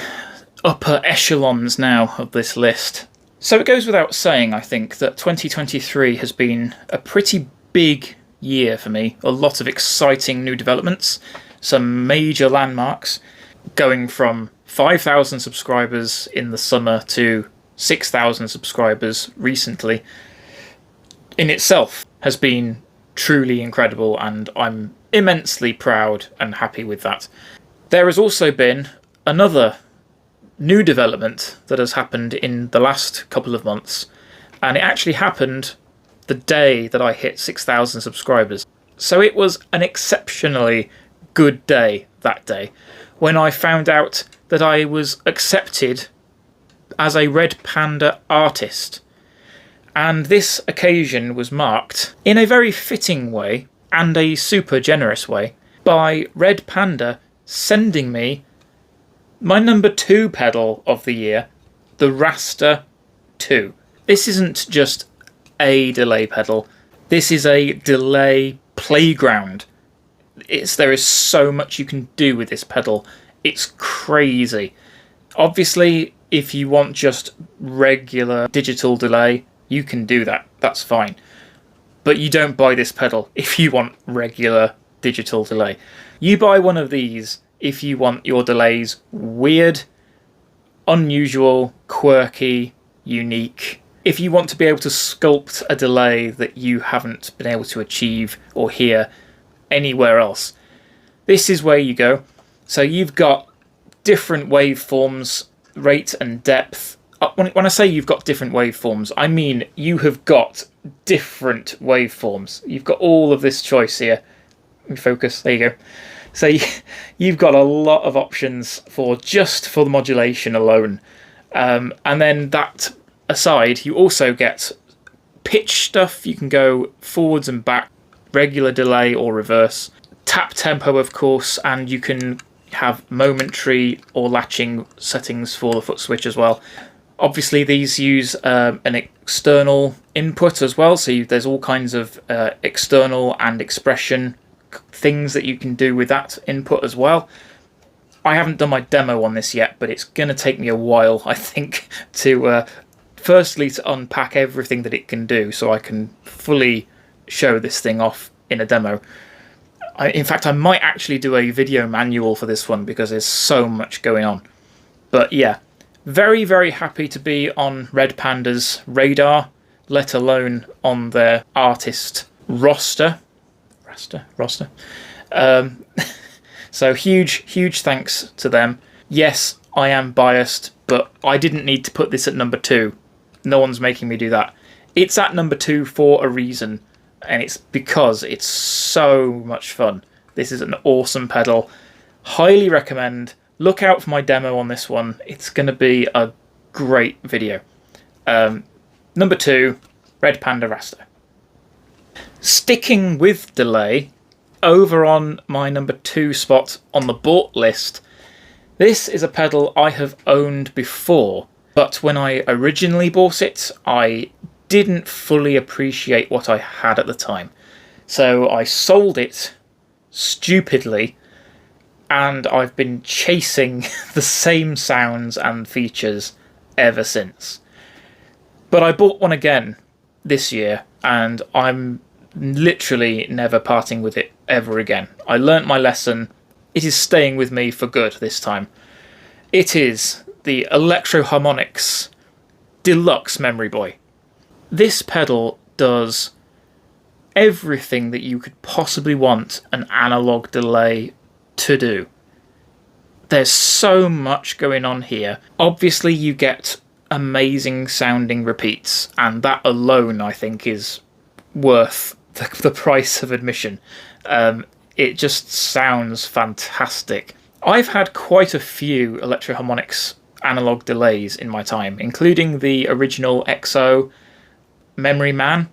upper echelons now of this list. So it goes without saying, I think, that 2023 has been a pretty big year for me. A lot of exciting new developments, some major landmarks, going from 5,000 subscribers in the summer to 6,000 subscribers recently, in itself has been truly incredible, and I'm immensely proud and happy with that. There has also been another new development that has happened in the last couple of months, and it actually happened the day that I hit 6,000 subscribers. So it was an exceptionally good day that day when I found out that I was accepted as a Red Panda artist. And this occasion was marked in a very fitting way and a super generous way by Red Panda sending me my number 2 pedal of the year, the Raster 2. This isn't just a delay pedal, this is a delay playground. There is so much you can do with this pedal, it's crazy. Obviously, if you want just regular digital delay, you can do that, that's fine. But you don't buy this pedal if you want regular digital delay. You buy one of these if you want your delays weird, unusual, quirky, unique. If you want to be able to sculpt a delay that you haven't been able to achieve or hear anywhere else, this is where you go. So you've got different waveforms, rate and depth. When I say you've got different waveforms, I mean you have got different waveforms. You've got all of this choice here. Focus, there you go. So you've got a lot of options for the modulation alone. And then that aside, you also get pitch stuff. You can go forwards and back, regular delay or reverse. Tap tempo, of course, and you can have momentary or latching settings for the foot switch as well. Obviously, these use an external input as well, so there's all kinds of external and expression things that you can do with that input as well. I haven't done my demo on this yet, but it's going to take me a while, I think, to firstly to unpack everything that it can do so I can fully show this thing off in a demo. In fact, I might actually do a video manual for this one because there's so much going on. But yeah, very, very happy to be on Red Panda's radar, let alone on their artist roster. So huge thanks to them. Yes, I am biased, but I didn't need to put this at number 2. No one's making me do that. It's at number 2 for a reason, and it's because it's so much fun. This is an awesome pedal. Highly recommend. Look out for my demo on this one. It's going to be a great video. Number 2, Red Panda Raster. Sticking with delay, over on my number 2 spot on the bought list, this is a pedal I have owned before, but when I originally bought it, I didn't fully appreciate what I had at the time. So I sold it stupidly, and I've been chasing the same sounds and features ever since. But I bought one again this year, and I'm literally never parting with it ever again. I learnt my lesson. It is staying with me for good this time. It is the Electro-Harmonix Deluxe Memory Boy. This pedal does everything that you could possibly want an analog delay to do. There's so much going on here. Obviously you get amazing sounding repeats, and that alone I think is worth the price of admission. It just sounds fantastic. I've had quite a few Electro-Harmonix analog delays in my time, including the original XO Memory Man.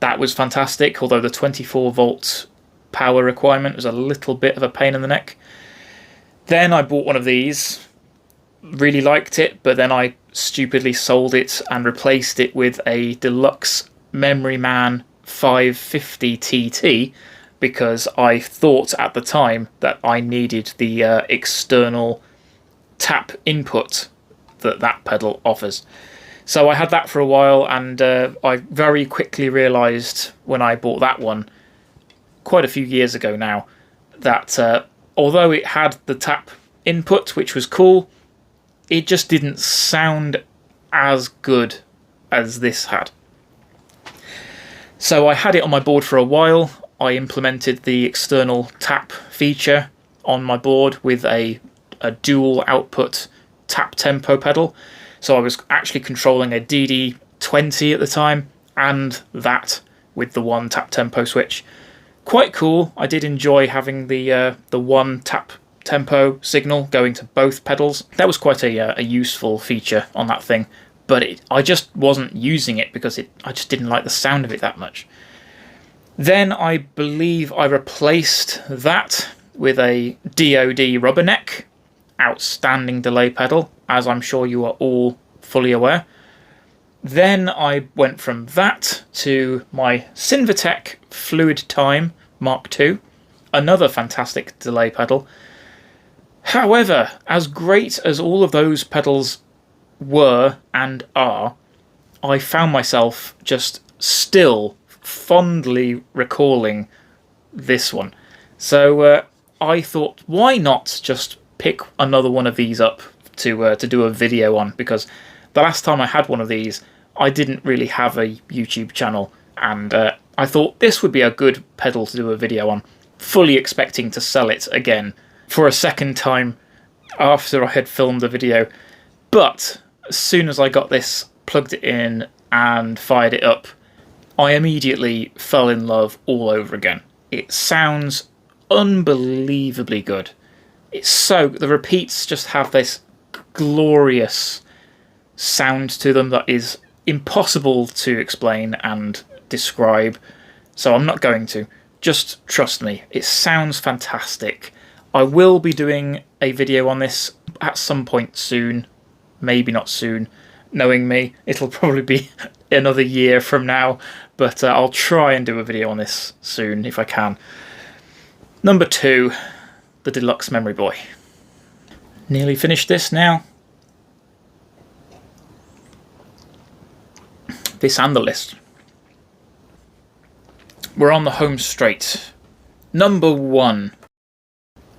That was fantastic, although the 24 volt power requirement was a little bit of a pain in the neck. Then I bought one of these, really liked it, but then I stupidly sold it and replaced it with a deluxe Memory Man 550 TT because I thought at the time that I needed the external tap input that pedal offers. So I had that for a while, and I very quickly realised when I bought that one, quite a few years ago now, that although it had the tap input, which was cool, it just didn't sound as good as this had. So I had it on my board for a while. I implemented the external tap feature on my board with a dual output tap tempo pedal. So I was actually controlling a DD20 at the time and that with the one tap tempo switch. Quite cool. I did enjoy having the one tap tempo signal going to both pedals. That was quite a useful feature on that thing, but I just wasn't using it because I just didn't like the sound of it that much. Then I believe I replaced that with a DoD rubberneck, outstanding delay pedal, as I'm sure you are all fully aware. Then I went from that to my Cinvatec Fluid Time Mark II, another fantastic delay pedal. However, as great as all of those pedals were and are, I found myself just still fondly recalling this one. So I thought, why not just pick another one of these up to do a video on, because the last time I had one of these, I didn't really have a YouTube channel, and I thought this would be a good pedal to do a video on, fully expecting to sell it again for a second time after I had filmed the video. But as soon as I got this, plugged it in and fired it up, I immediately fell in love all over again. It sounds unbelievably good. The repeats just have this glorious sound to them that is impossible to explain and describe, so I'm not going to. Just trust me, it sounds fantastic. I will be doing a video on this at some point soon, maybe not soon. Knowing me, it'll probably be another year from now, but I'll try and do a video on this soon if I can. Number 2, the Deluxe Memory Boy. Nearly finished this now. This and the list. We're on the home straight. Number 1.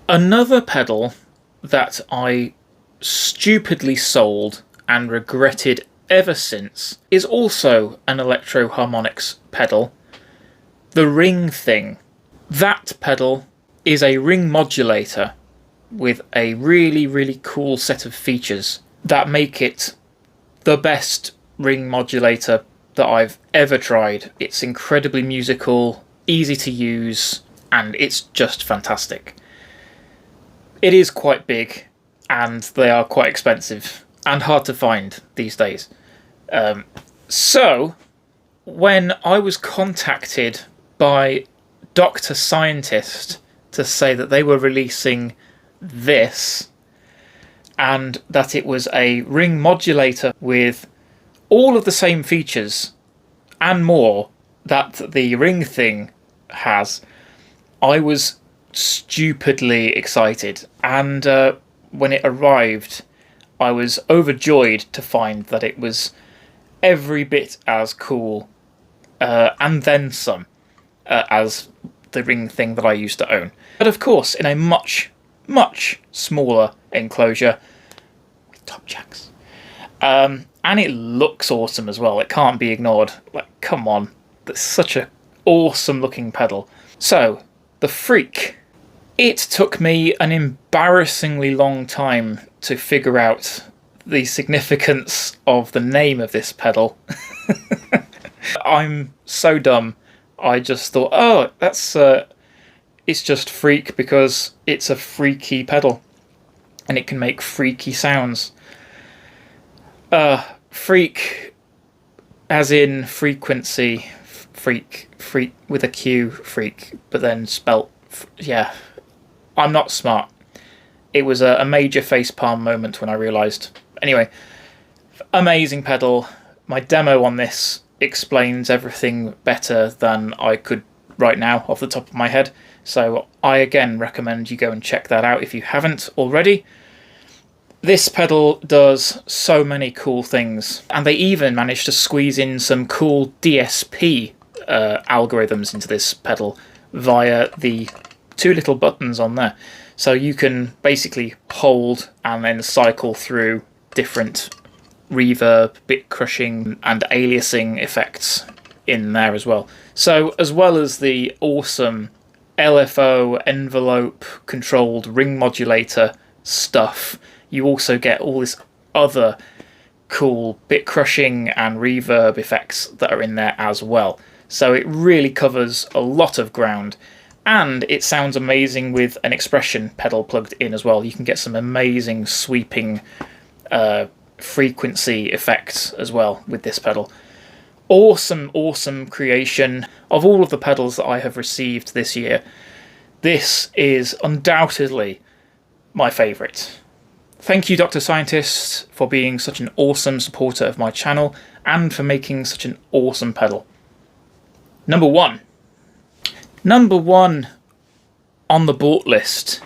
Another pedal that I stupidly sold and regretted ever since is also an Electro Harmonix pedal, the Ring Thing. That pedal is a ring modulator with a really, really cool set of features that make it the best ring modulator that I've ever tried. It's incredibly musical, easy to use, and it's just fantastic. It is quite big, and they are quite expensive and hard to find these days. So, when I was contacted by Dr. Scientist to say that they were releasing this, and that it was a ring modulator with all of the same features and more that the Ring Thing has, I was stupidly excited, and when it arrived I was overjoyed to find that it was every bit as cool and then some as the Ring Thing that I used to own, but of course in a much, much smaller enclosure with top jacks. And it looks awesome as well. It can't be ignored. Like, come on. That's such an awesome looking pedal. So, the Freak. It took me an embarrassingly long time to figure out the significance of the name of this pedal. I'm so dumb. I just thought, oh, that's it's just Freak because it's a freaky pedal and it can make freaky sounds. Freak, as in frequency, freak with a Q, freak, but then spelt, yeah. I'm not smart. It was a major facepalm moment when I realised. Anyway, amazing pedal. My demo on this explains everything better than I could right now off the top of my head. So I again recommend you go and check that out if you haven't already. This pedal does so many cool things, and they even managed to squeeze in some cool DSP algorithms into this pedal via the two little buttons on there. So you can basically hold and then cycle through different reverb, bit crushing and aliasing effects in there as well. So as well as the awesome LFO envelope controlled ring modulator stuff, you also get all this other cool bit crushing and reverb effects that are in there as well. So it really covers a lot of ground, and it sounds amazing with an expression pedal plugged in as well. You can get some amazing sweeping frequency effects as well with this pedal. Awesome creation. Of all of the pedals that I have received this year, this is undoubtedly my favourite. Thank you, Dr. Scientist, for being such an awesome supporter of my channel and for making such an awesome pedal. Number one on the bought list.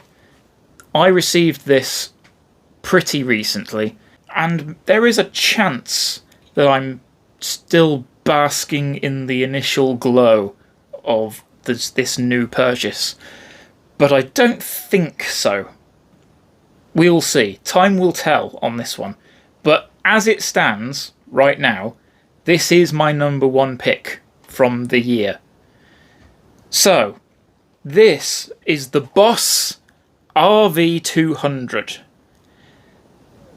I received this pretty recently, and there is a chance that I'm still basking in the initial glow of this new purchase, but I don't think so. We'll see. Time will tell on this one. But as it stands right now, this is my number one pick from the year. So, this is the Boss RV200.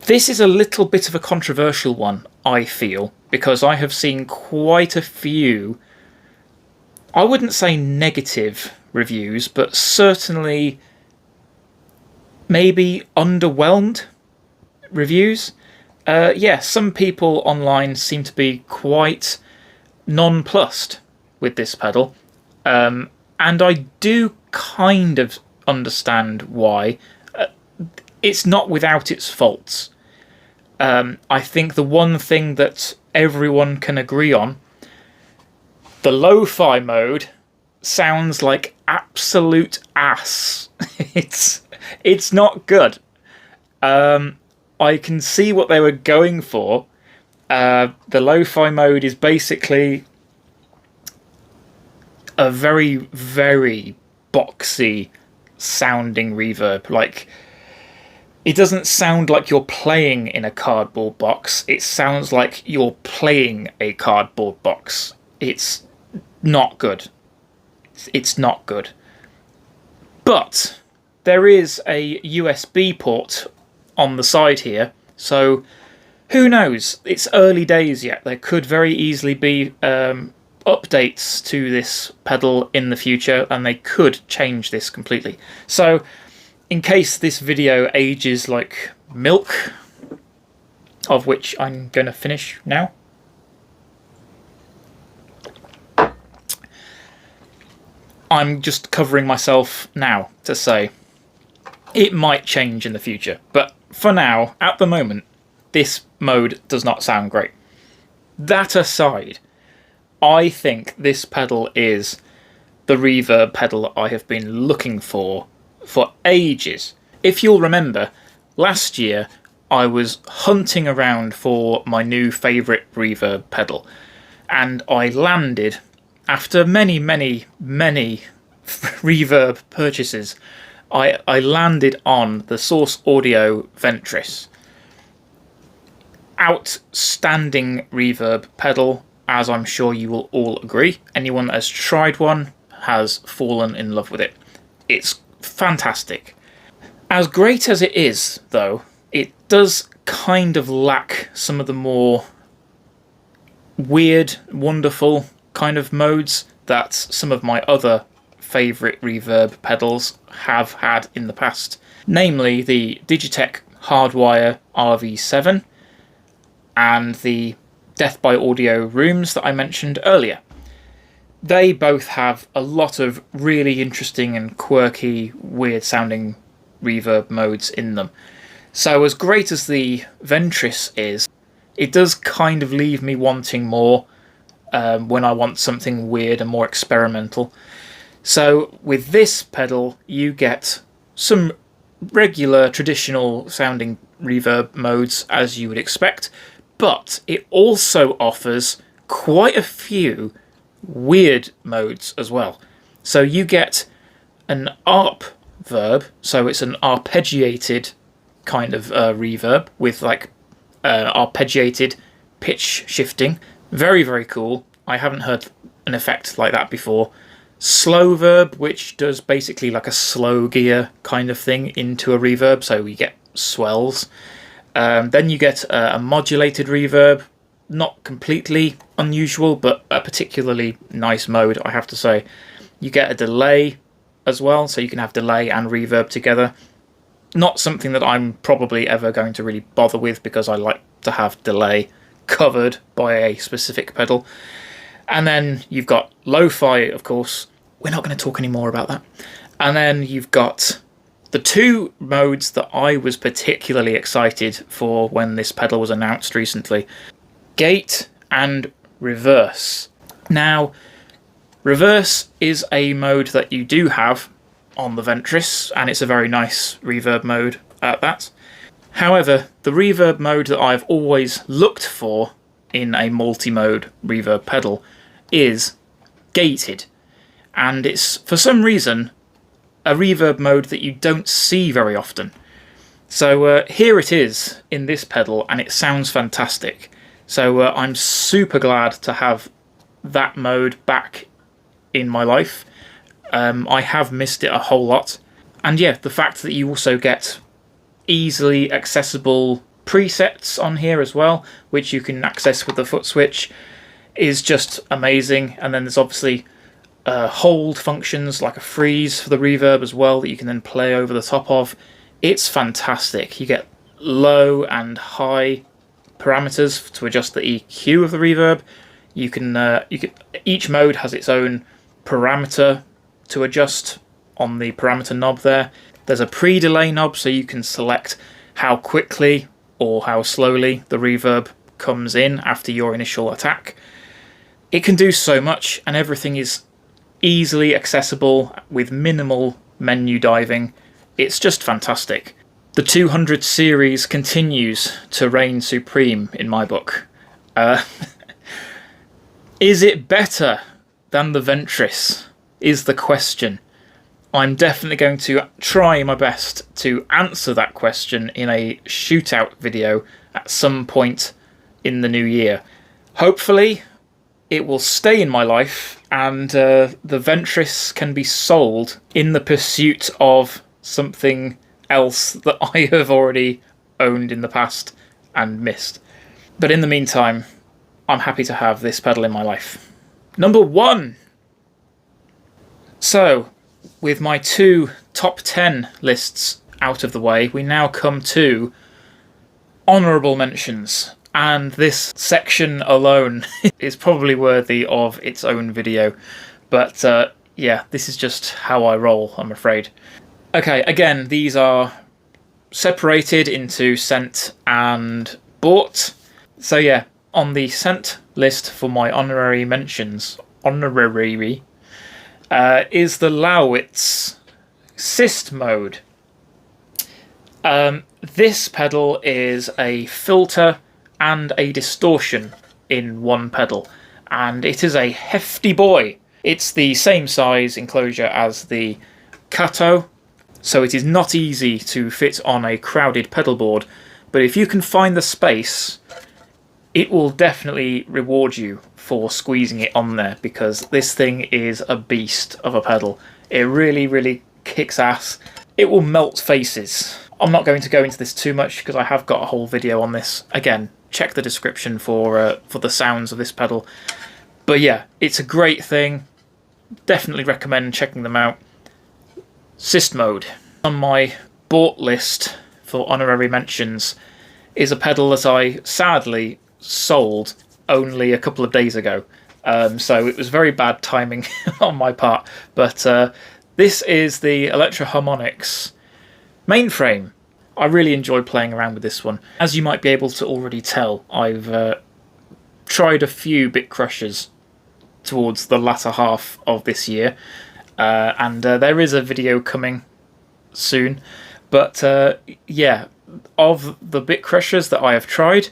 This is a little bit of a controversial one, I feel, because I have seen quite a few, I wouldn't say negative reviews, but certainly maybe underwhelmed reviews. Yeah, some people online seem to be quite nonplussed with this pedal, and I do kind of understand why. It's not without its faults. I think the one thing that everyone can agree on, the lo-fi mode sounds like absolute ass. It's not good. I can see what they were going for. The lo-fi mode is basically a very, very boxy sounding reverb. Like, it doesn't sound like you're playing in a cardboard box. It sounds like you're playing a cardboard box. It's not good. It's not good. But there is a USB port on the side here, so who knows? It's early days yet. There could very easily be updates to this pedal in the future, and they could change this completely. So in case this video ages like milk, of which I'm going to finish now, I'm just covering myself now to say it might change in the future. But for now, at the moment, this mode does not sound great. That aside, I think this pedal is the reverb pedal I have been looking for ages. If you'll remember, last year I was hunting around for my new favourite reverb pedal, and I landed, after many reverb purchases, I landed on the Source Audio Ventris. Outstanding reverb pedal, as I'm sure you will all agree. Anyone that has tried one has fallen in love with it. It's fantastic. As great as it is, though, it does kind of lack some of the more weird, wonderful kind of modes that some of my other favourite reverb pedals have had in the past. Namely the Digitech Hardwire RV7 and the Death by Audio Rooms that I mentioned earlier. They both have a lot of really interesting and quirky, weird sounding reverb modes in them. So as great as the Ventris is, it does kind of leave me wanting more when I want something weird and more experimental. So with this pedal, you get some regular traditional sounding reverb modes as you would expect, but it also offers quite a few weird modes as well. So you get an ARP verb, so it's an arpeggiated kind of reverb with like arpeggiated pitch shifting. Very, very cool. I haven't heard an effect like that before. Slow verb, which does basically like a slow gear kind of thing into a reverb, so we get swells. Then you get a modulated reverb, not completely unusual, but a particularly nice mode, I have to say. You get a delay as well, so you can have delay and reverb together. Not something that I'm probably ever going to really bother with, because I like to have delay covered by a specific pedal. And then you've got lo-fi, of course. We're not going to talk any more about that. And then you've got the two modes that I was particularly excited for when this pedal was announced recently. Gate and reverse. Now, reverse is a mode that you do have on the Ventris, and it's a very nice reverb mode at that. However, the reverb mode that I've always looked for in a multi-mode reverb pedal is gated. And it's, for some reason, a reverb mode that you don't see very often. So here it is in this pedal, and it sounds fantastic. So I'm super glad to have that mode back in my life. I have missed it a whole lot. And yeah, the fact that you also get easily accessible presets on here as well, which you can access with the foot switch, is just amazing. And then there's obviously hold functions like a freeze for the reverb as well that you can then play over the top of. It's fantastic. You get low and high parameters to adjust the EQ of the reverb. You can each mode has its own parameter to adjust on the parameter knob there. There's a pre-delay knob, so you can select how quickly or how slowly the reverb comes in after your initial attack. It can do so much, and everything is easily accessible with minimal menu diving. It's just fantastic. The 200 series continues to reign supreme in my book. Is it better than the Ventris? Is the question. I'm definitely going to try my best to answer that question in a shootout video at some point in the new year. Hopefully it will stay in my life, and the Ventris can be sold in the pursuit of something else that I have already owned in the past and missed. But in the meantime, I'm happy to have this pedal in my life. Number 1. So, with my 2 top 10 lists out of the way, we now come to honourable mentions. And this section alone is probably worthy of its own video. But yeah, this is just how I roll, I'm afraid. Okay, again, these are separated into sent and bought. So yeah, on the sent list for my honorary mentions, is the Lowitz Syst mode. This pedal is a filter and a distortion in one pedal, and it is a hefty boy. It's the same size enclosure as the Kato, so it is not easy to fit on a crowded pedal board, but if you can find the space, it will definitely reward you for squeezing it on there, because this thing is a beast of a pedal. It really, really kicks ass. It will melt faces. I'm not going to go into this too much because I have got a whole video on this. Again, check the description for the sounds of this pedal. But yeah, it's a great thing. Definitely recommend checking them out. Syst mode. On my bought list for honorary mentions is a pedal that I sadly sold only a couple of days ago. So it was very bad timing on my part. But this is the Electro Harmonix Mainframe. I really enjoyed playing around with this one. As you might be able to already tell, I've tried a few bit crushers towards the latter half of this year, and there is a video coming soon. But yeah, of the bit crushers that I have tried,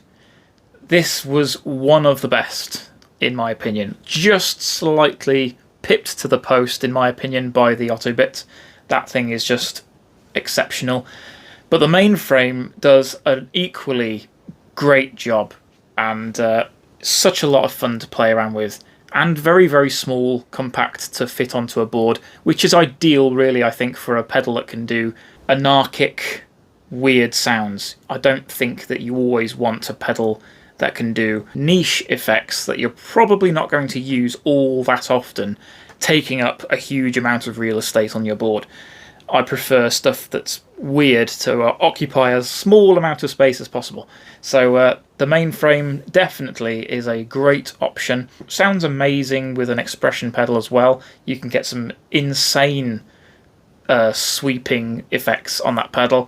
this was one of the best, in my opinion. Just slightly pipped to the post, in my opinion, by the Autobit. That thing is just exceptional. But the mainframe does an equally great job, and such a lot of fun to play around with, and very, very small, compact to fit onto a board, which is ideal, really, I think, for a pedal that can do anarchic, weird sounds. I don't think that you always want a pedal that can do niche effects that you're probably not going to use all that often, taking up a huge amount of real estate on your board. I prefer stuff that's weird to occupy as small amount of space as possible. So the mainframe definitely is a great option. Sounds amazing with an expression pedal as well. You can get some insane sweeping effects on that pedal.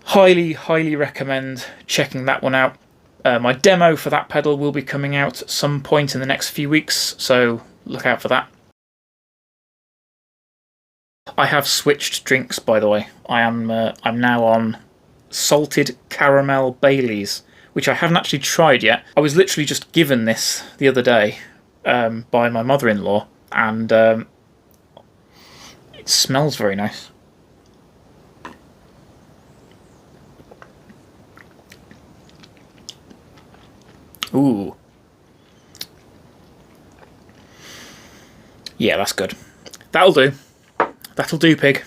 Highly, highly recommend checking that one out. My demo for that pedal will be coming out at some point in the next few weeks, so look out for that. I have switched drinks, by the way. I'm now on salted caramel Baileys, which I haven't actually tried yet. I was literally just given this the other day by my mother-in-law, and it smells very nice. Ooh. Yeah, that's good. That'll do. That'll do, pig.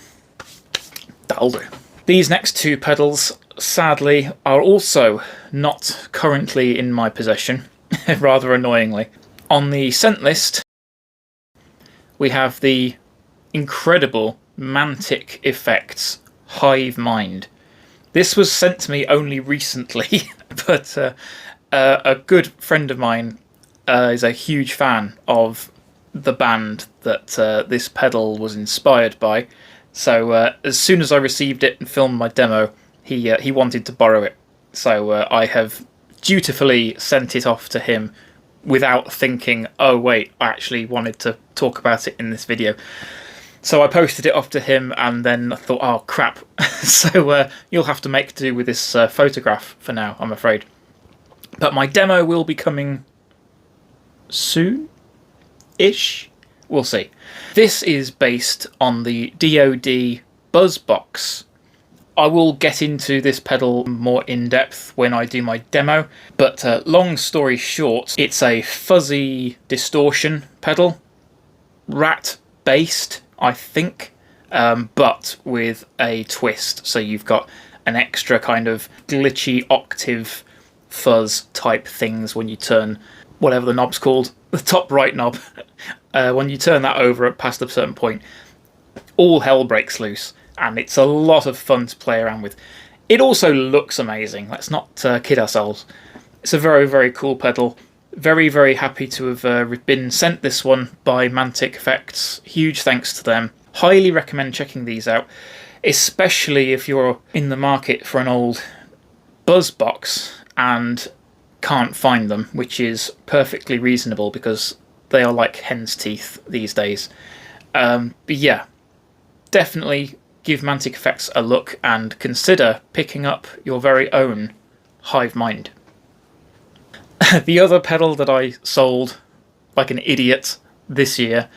That'll do. These next two pedals, sadly, are also not currently in my possession, rather annoyingly. On the sent list, we have the incredible Mantic Effects Hive Mind. This was sent to me only recently, but a good friend of mine is a huge fan of the band that this pedal was inspired by. So as soon as I received it and filmed my demo, he wanted to borrow it. So I have dutifully sent it off to him without thinking, oh wait, I actually wanted to talk about it in this video. So I posted it off to him, and then I thought, oh crap. So you'll have to make do with this photograph for now, I'm afraid. But my demo will be coming soon-ish? We'll see. This is based on the DoD Buzzbox. I will get into this pedal more in depth when I do my demo, but long story short, it's a fuzzy distortion pedal, rat-based, I think, but with a twist. So you've got an extra kind of glitchy octave fuzz type things when you turn whatever the knob's called, the top right knob. When you turn that over past a certain point, all hell breaks loose, and it's a lot of fun to play around with. It also looks amazing, let's not kid ourselves. It's a very, very cool pedal. Very, very happy to have been sent this one by Mantic Effects. Huge thanks to them. Highly recommend checking these out, especially if you're in the market for an old Buzzbox and can't find them, which is perfectly reasonable because they are like hen's teeth these days. But yeah, definitely give Mantic Effects a look and consider picking up your very own Hive Mind. The other pedal that I sold like an idiot this year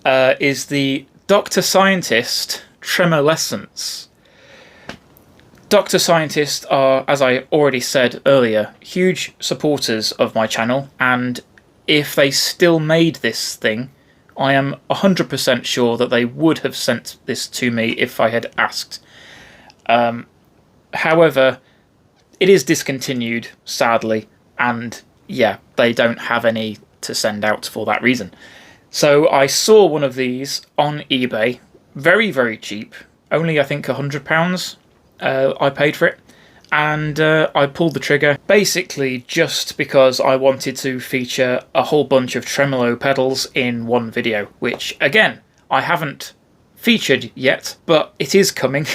is the Dr. Scientist Tremolescence. Dr. Scientist are, as I already said earlier, huge supporters of my channel, and if they still made this thing, I am 100% sure that they would have sent this to me if I had asked. However, it is discontinued, sadly, and yeah, they don't have any to send out for that reason. So I saw one of these on eBay, very, very cheap, only I think £100 I paid for it, and I pulled the trigger, basically just because I wanted to feature a whole bunch of tremolo pedals in one video, which, again, I haven't featured yet, but it is coming.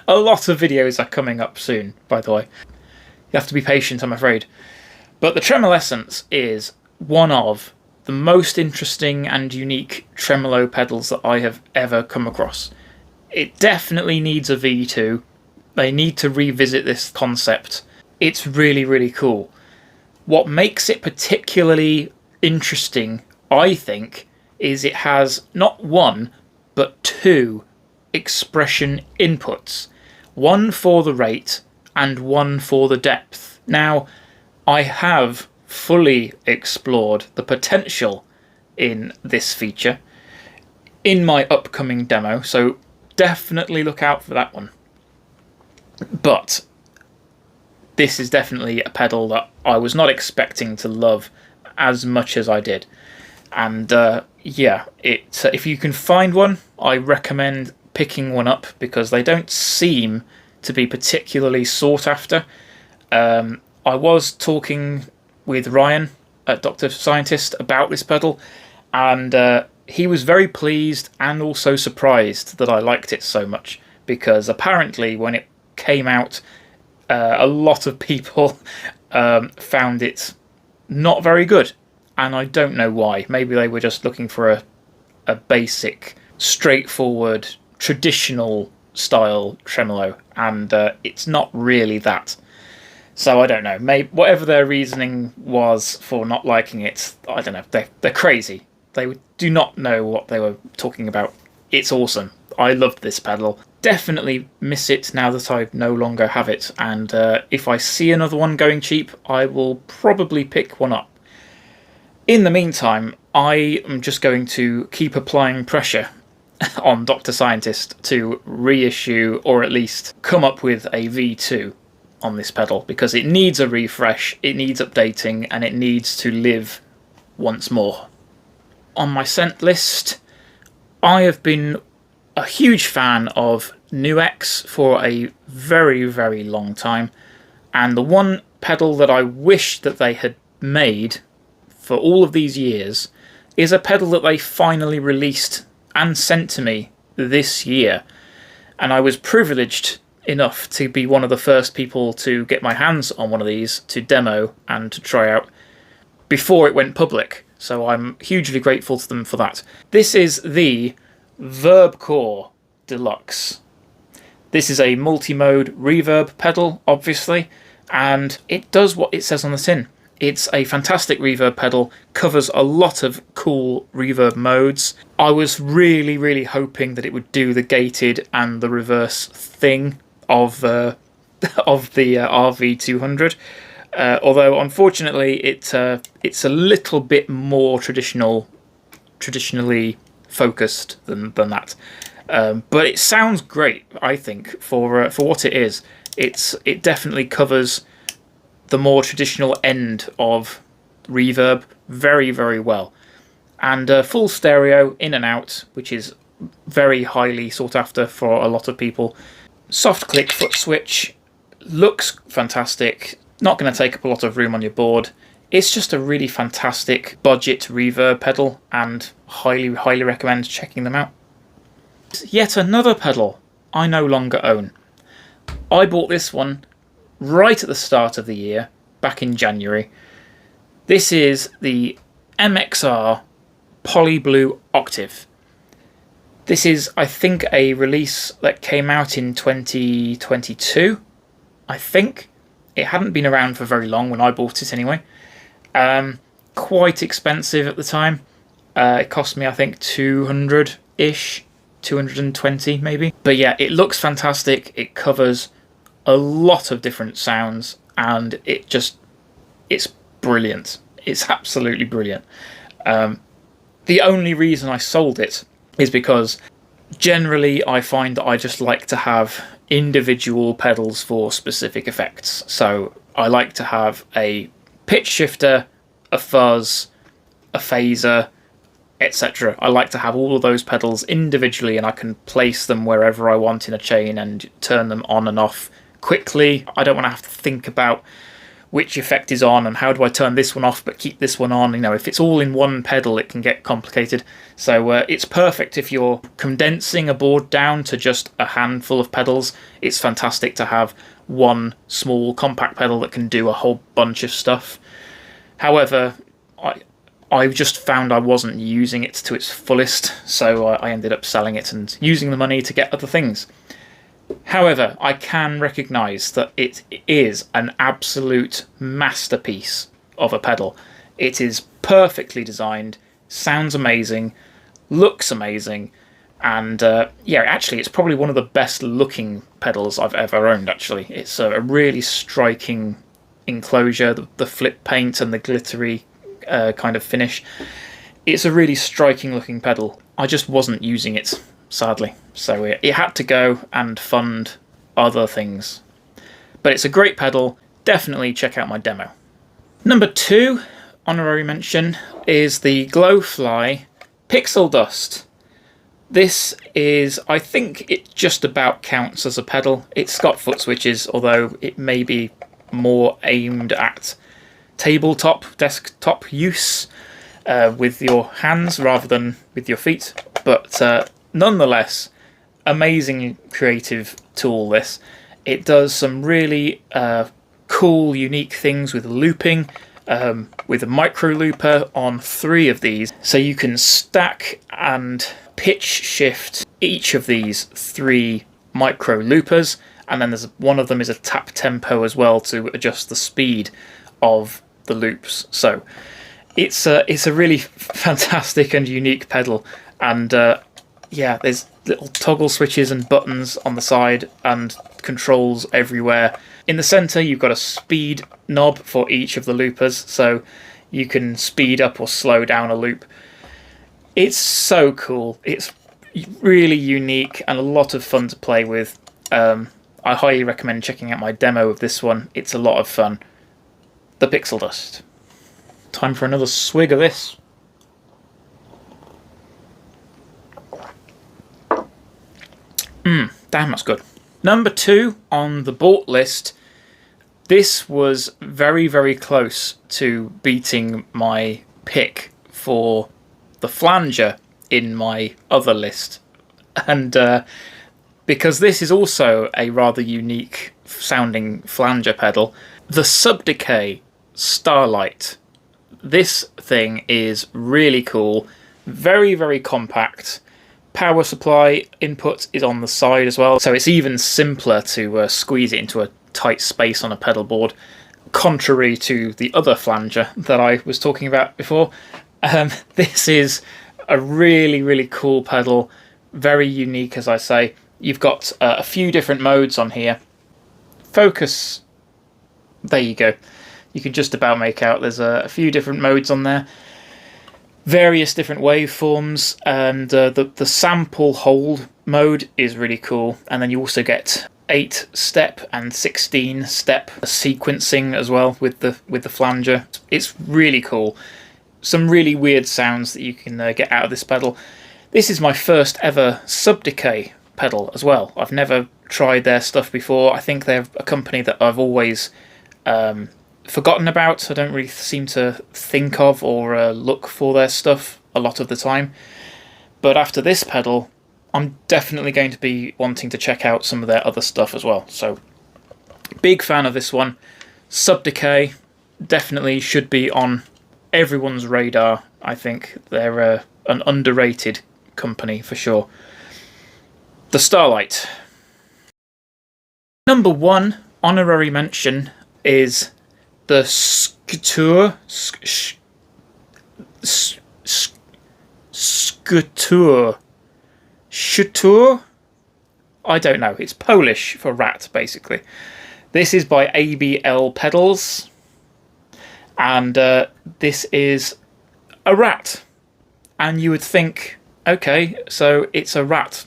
A lot of videos are coming up soon, by the way. You have to be patient, I'm afraid. But the Tremolescence is one of the most interesting and unique tremolo pedals that I have ever come across. It definitely needs a V2. They need to revisit this concept. It's really, really cool. What makes it particularly interesting, I think, is it has not one, but two expression inputs, one for the rate and one for the depth. Now, I have fully explored the potential in this feature in my upcoming demo, so definitely look out for that one. But this is definitely a pedal that I was not expecting to love as much as I did. And yeah, if you can find one, I recommend picking one up because they don't seem to be particularly sought after. I was talking with Ryan at Dr. Scientist about this pedal, and he was very pleased and also surprised that I liked it so much, because apparently when it came out, a lot of people found it not very good, and I don't know why. Maybe they were just looking for a basic, straightforward, traditional style tremolo, and it's not really that. So I don't know. Maybe whatever their reasoning was for not liking it, I don't know. They're crazy. They do not know what they were talking about. It's awesome. I loved this pedal. Definitely miss it now that I no longer have it, and if I see another one going cheap, I will probably pick one up. In the meantime, I am just going to keep applying pressure on Dr. Scientist to reissue, or at least come up with a V2 on this pedal, because it needs a refresh, it needs updating, and it needs to live once more. On my scent list, I have been a huge fan of NUX for a very, very long time, and the one pedal that I wish that they had made for all of these years is a pedal that they finally released and sent to me this year, and I was privileged enough to be one of the first people to get my hands on one of these to demo and to try out before it went public, so I'm hugely grateful to them for that. This is the Verb Core Deluxe. This is a multi-mode reverb pedal, obviously, and it does what it says on the tin. It's a fantastic reverb pedal, covers a lot of cool reverb modes. I was really, really hoping that it would do the gated and the reverse thing of the RV200, although unfortunately it's a little bit more traditionally focused than that. But it sounds great, I think, for what it is. It definitely covers the more traditional end of reverb very, very well. And full stereo in and out, which is very highly sought after for a lot of people. Soft click foot switch, looks fantastic, not going to take up a lot of room on your board. It's just a really fantastic budget reverb pedal, and highly, highly recommend checking them out. Yet another pedal I no longer own. I bought this one right at the start of the year, back in January. This is the MXR Poly Blue Octave. This is, I think, a release that came out in 2022, I think. It hadn't been around for very long when I bought it anyway. Quite expensive at the time. It cost me, I think, 200-ish, 220 maybe. But yeah, it looks fantastic. It covers a lot of different sounds, and it's brilliant. It's absolutely brilliant. The only reason I sold it is because generally I find that I just like to have individual pedals for specific effects. So I like to have a pitch shifter, a fuzz, a phaser, etc. I like to have all of those pedals individually, and I can place them wherever I want in a chain and turn them on and off quickly. I don't want to have to think about which effect is on and how do I turn this one off but keep this one on. You know, if it's all in one pedal, it can get complicated. So it's perfect if you're condensing a board down to just a handful of pedals. It's fantastic to have one small compact pedal that can do a whole bunch of stuff. However, I just found I wasn't using it to its fullest, so I ended up selling it and using the money to get other things. However, I can recognise that it is an absolute masterpiece of a pedal. It is perfectly designed, sounds amazing, looks amazing, And yeah, actually, it's probably one of the best looking pedals I've ever owned, actually. It's a really striking enclosure, the flip paint and the glittery kind of finish. It's a really striking looking pedal. I just wasn't using it, sadly. So it had to go and fund other things. But it's a great pedal. Definitely check out my demo. Number 2, honorary mention, is the Glowfly Pixel Dust. This is, I think it just about counts as a pedal. It's got foot switches, although it may be more aimed at tabletop, desktop use with your hands rather than with your feet. But nonetheless, amazing creative tool this. It does some really cool, unique things with looping, with a micro looper on 3 of these. So you can stack and pitch shift each of these 3 micro loopers, and then there's one of them is a tap tempo as well to adjust the speed of the loops. So it's a really fantastic and unique pedal, and yeah, there's little toggle switches and buttons on the side and controls everywhere. In the center you've got a speed knob for each of the loopers, so you can speed up or slow down a loop. It's so cool. It's really unique and a lot of fun to play with. I highly recommend checking out my demo of this one. It's a lot of fun. The Pixel Dust. Time for another swig of this. Damn, that's good. Number 2 on the bought list. This was very, very close to beating my pick for the flanger in my other list. And because this is also a rather unique sounding flanger pedal, the Sub Decay Starlight. This thing is really cool, very, very compact. Power supply input is on the side as well, so it's even simpler to squeeze it into a tight space on a pedal board, contrary to the other flanger that I was talking about before. This is a really, really cool pedal, very unique, as I say. You've got a few different modes on here. Focus, there you go. You can just about make out there's a few different modes on there. Various different waveforms, and the sample hold mode is really cool. And then you also get 8-step and 16-step sequencing as well with the flanger. It's really cool. Some really weird sounds that you can get out of this pedal. This is my first ever Sub Decay pedal as well. I've never tried their stuff before. I think they're a company that I've always forgotten about. I don't really seem to think of or look for their stuff a lot of the time. But after this pedal, I'm definitely going to be wanting to check out some of their other stuff as well. So, big fan of this one. Sub Decay definitely should be on everyone's radar. I think they're an underrated company for sure. The Starlight. Number 1 honorary mention is the Scutur. Scutur? I don't know. It's Polish for rat, basically. This is by ABL Pedals, and this is a rat. And you would think, okay, so it's a rat.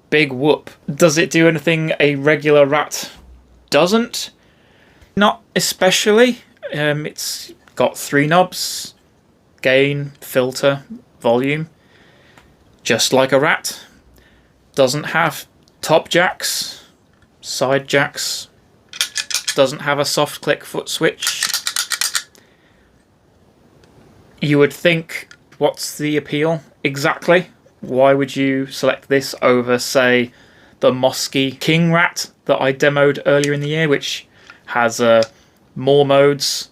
Big whoop. Does it do anything a regular rat doesn't? Not especially. It's got 3 knobs: gain, filter, volume. Just like a rat. Doesn't have top jacks, side jacks. Doesn't have a soft click foot switch. You would think, what's the appeal exactly? Why would you select this over, say, the Mosky King Rat that I demoed earlier in the year, which has more modes,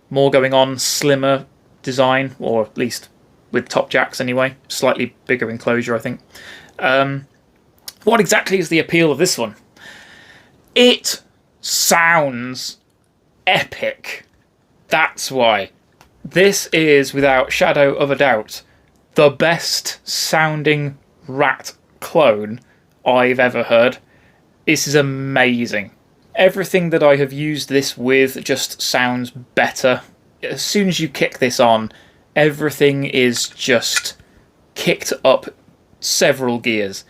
more going on, slimmer design, or at least with top jacks anyway, slightly bigger enclosure, I think. What exactly is the appeal of this one? It sounds epic. That's why. This is, without shadow of a doubt, the best sounding rat clone I've ever heard. This is amazing. Everything that I have used this with just sounds better. As soon as you kick this on, everything is just kicked up several gears.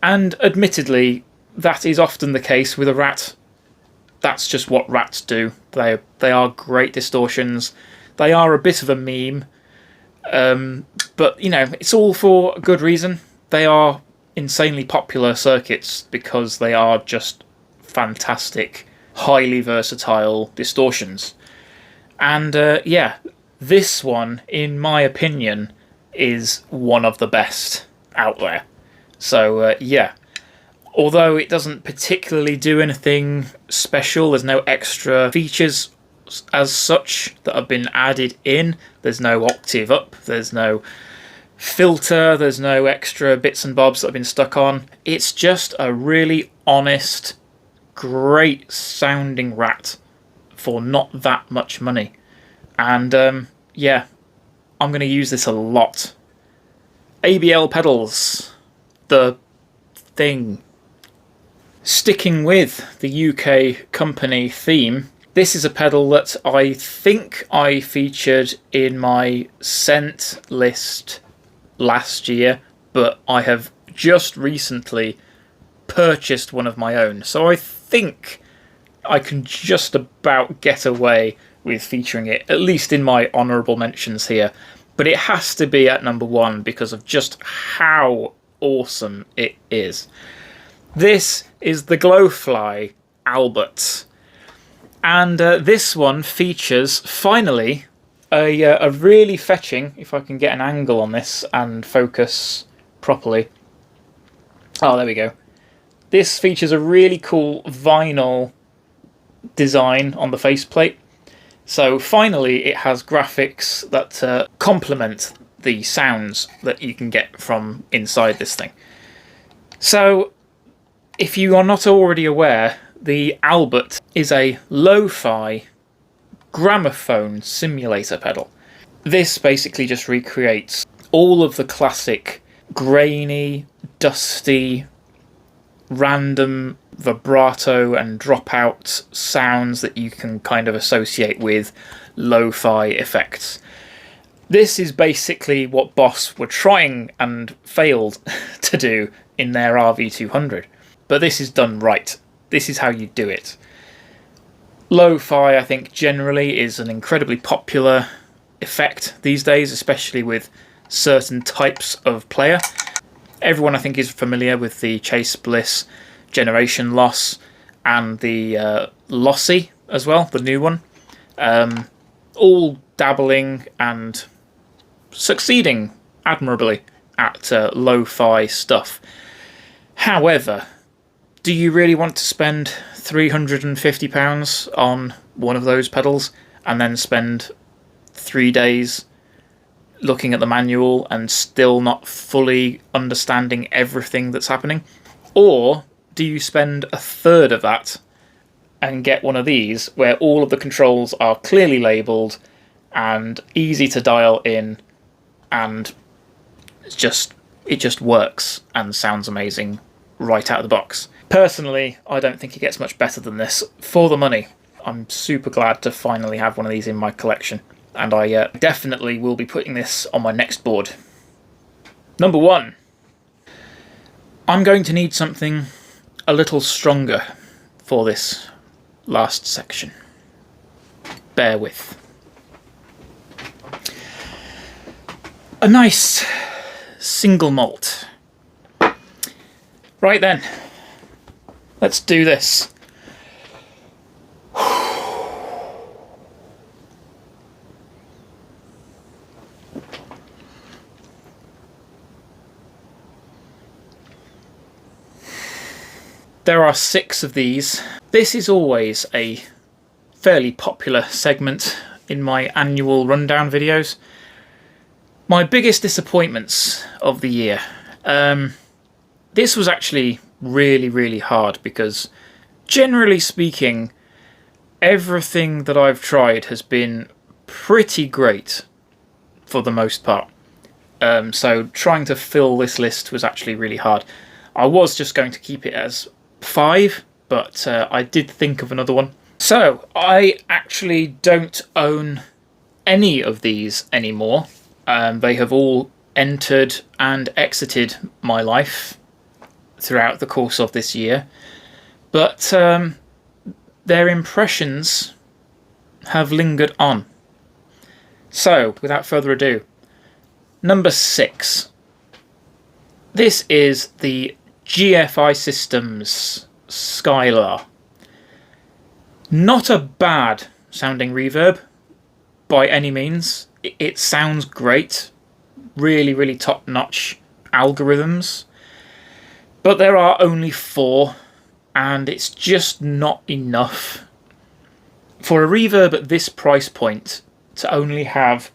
And admittedly, that is often the case with a rat. That's just what rats do. They are great distortions. They are a bit of a meme. But, you know, it's all for a good reason. They are insanely popular circuits because they are just fantastic, highly versatile distortions. And, yeah, this one, in my opinion, is one of the best out there. So, yeah. Although it doesn't particularly do anything special, there's no extra features as such that have been added in. There's no octave up, there's no filter, there's no extra bits and bobs that have been stuck on. It's just a really honest, great sounding rat for not that much money. And yeah, I'm going to use this a lot. ABL pedals, the thing. Sticking with the UK company theme, this is a pedal that I think I featured in my scent list last year, but I have just recently purchased one of my own. So I think I can just about get away with featuring it, at least in my honourable mentions here. But it has to be at number 1 because of just how awesome it is. This is the Glowfly Albert, and this one features, finally, a really fetching, if I can get an angle on this and focus properly. Oh, there we go. This features a really cool vinyl design on the faceplate. So finally it has graphics that complement the sounds that you can get from inside this thing. So, if you are not already aware, the Albert is a lo-fi gramophone simulator pedal. This basically just recreates all of the classic grainy, dusty, random vibrato and dropout sounds that you can kind of associate with lo-fi effects. This is basically what Boss were trying and failed to do in their RV200. But this is done right. This is how you do it. Lo-fi, I think, generally is an incredibly popular effect these days, especially with certain types of player. Everyone, I think, is familiar with the Chase Bliss Generation Loss and the Lossy as well, the new one. All dabbling and succeeding admirably at lo-fi stuff. However, do you really want to spend £350 on one of those pedals and then spend 3 days looking at the manual and still not fully understanding everything that's happening? Or do you spend a third of that and get one of these where all of the controls are clearly labelled and easy to dial in, and it just works and sounds amazing right out of the box? Personally, I don't think it gets much better than this for the money. I'm super glad to finally have one of these in my collection, and I definitely will be putting this on my next board. Number 1. I'm going to need something a little stronger for this last section. Bear with. A nice single malt. Right then. Let's do this. There are 6 of these. This is always a fairly popular segment in my annual rundown videos. My biggest disappointments of the year. This was actually really hard because, generally speaking, everything that I've tried has been pretty great for the most part. So trying to fill this list was actually really hard. I was just going to keep it as 5, but I did think of another one. So I actually don't own any of these anymore. They have all entered and exited my life throughout the course of this year. But their impressions have lingered on. So, without further ado, number 6. This is the GFI Systems Skylar. Not a bad sounding reverb by any means. It sounds great. Really, really top-notch algorithms. But there are only 4, and it's just not enough. For a reverb at this price point to only have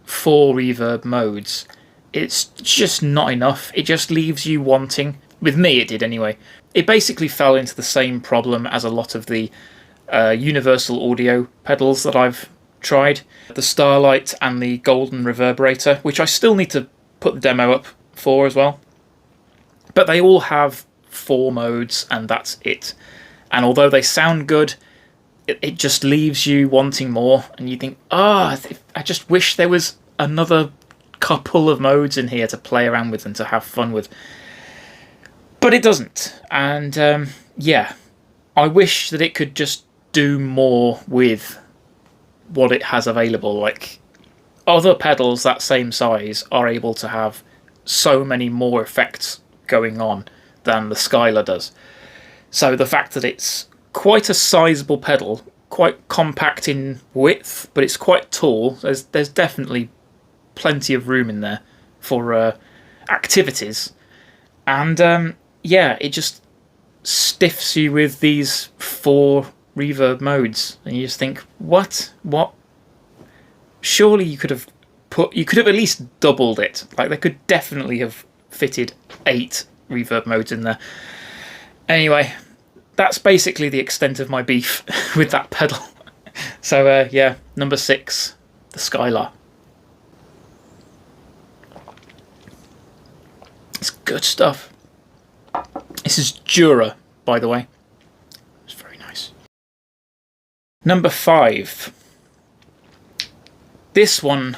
4 reverb modes, it's just not enough. It just leaves you wanting. With me, it did anyway. It basically fell into the same problem as a lot of the universal audio pedals that I've tried. The Starlight and the Golden Reverberator, which I still need to put the demo up for as well. But they all have 4 modes, and that's it. And although they sound good, it just leaves you wanting more, and you think, I just wish there was another couple of modes in here to play around with and to have fun with. But it doesn't, and yeah, I wish that it could just do more with what it has available. Like, other pedals that same size are able to have so many more effects going on than the Skylar does. So the fact that it's quite a sizable pedal, quite compact in width, but it's quite tall. There's definitely plenty of room in there for activities, and yeah, it just stiffs you with these 4 reverb modes, and you just think, what? Surely you could have at least doubled it. Like, they could definitely have fitted 8 reverb modes in there. Anyway, that's basically the extent of my beef with that pedal. So yeah, number 6, the Skylar. It's good stuff. This is Jura, by the way. It's very nice. Number 5. This one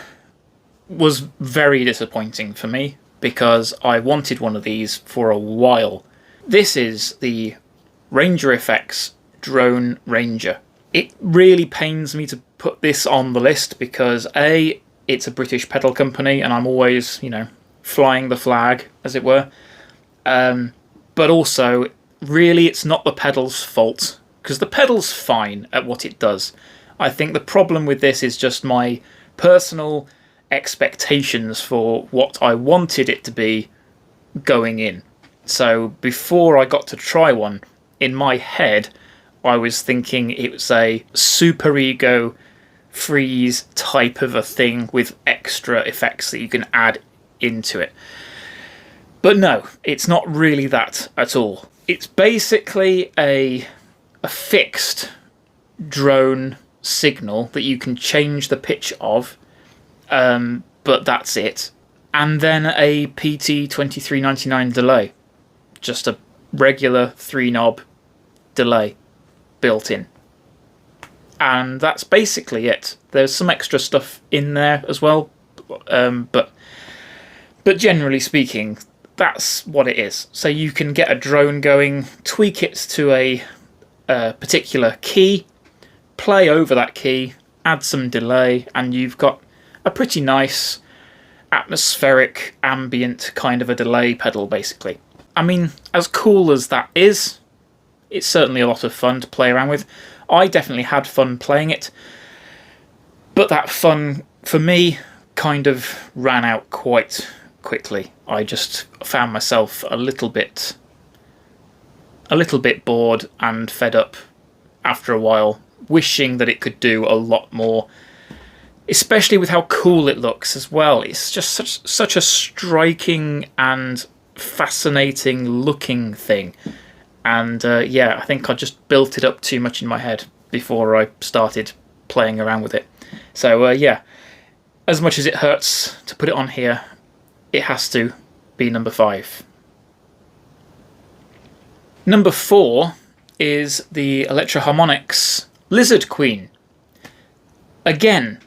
was very disappointing for me because I wanted one of these for a while. This is the Ranger Effects Drone Ranger. It really pains me to put this on the list because A, it's a British pedal company and I'm always, flying the flag, as it were. But also, really, it's not the pedal's fault, because the pedal's fine at what it does. I think the problem with this is just my personal expectations for what I wanted it to be going in. So before I got to try one, in my head, I was thinking it was a super ego freeze type of a thing with extra effects that you can add into it. But no, it's not really that at all. It's basically a fixed drone signal that you can change the pitch of, but that's it. And then a PT2399 delay. Just a regular 3-knob delay built in. And that's basically it. There's some extra stuff in there as well, but generally speaking, that's what it is. So you can get a drone going, tweak it to a particular key, play over that key, add some delay, and you've got a pretty nice atmospheric, ambient kind of a delay pedal, basically. I mean, as cool as that is, it's certainly a lot of fun to play around with. I definitely had fun playing it, but that fun, for me, kind of ran out quite quickly. I just found myself a little bit bored and fed up after a while, wishing that it could do a lot more, especially with how cool it looks as well. It's just such a striking and fascinating looking thing. And yeah, I think I just built it up too much in my head before I started playing around with it. So yeah, as much as it hurts to put it on here, it has to be number 5. Number 4 is the Electro-Harmonix Lizard Queen. Again,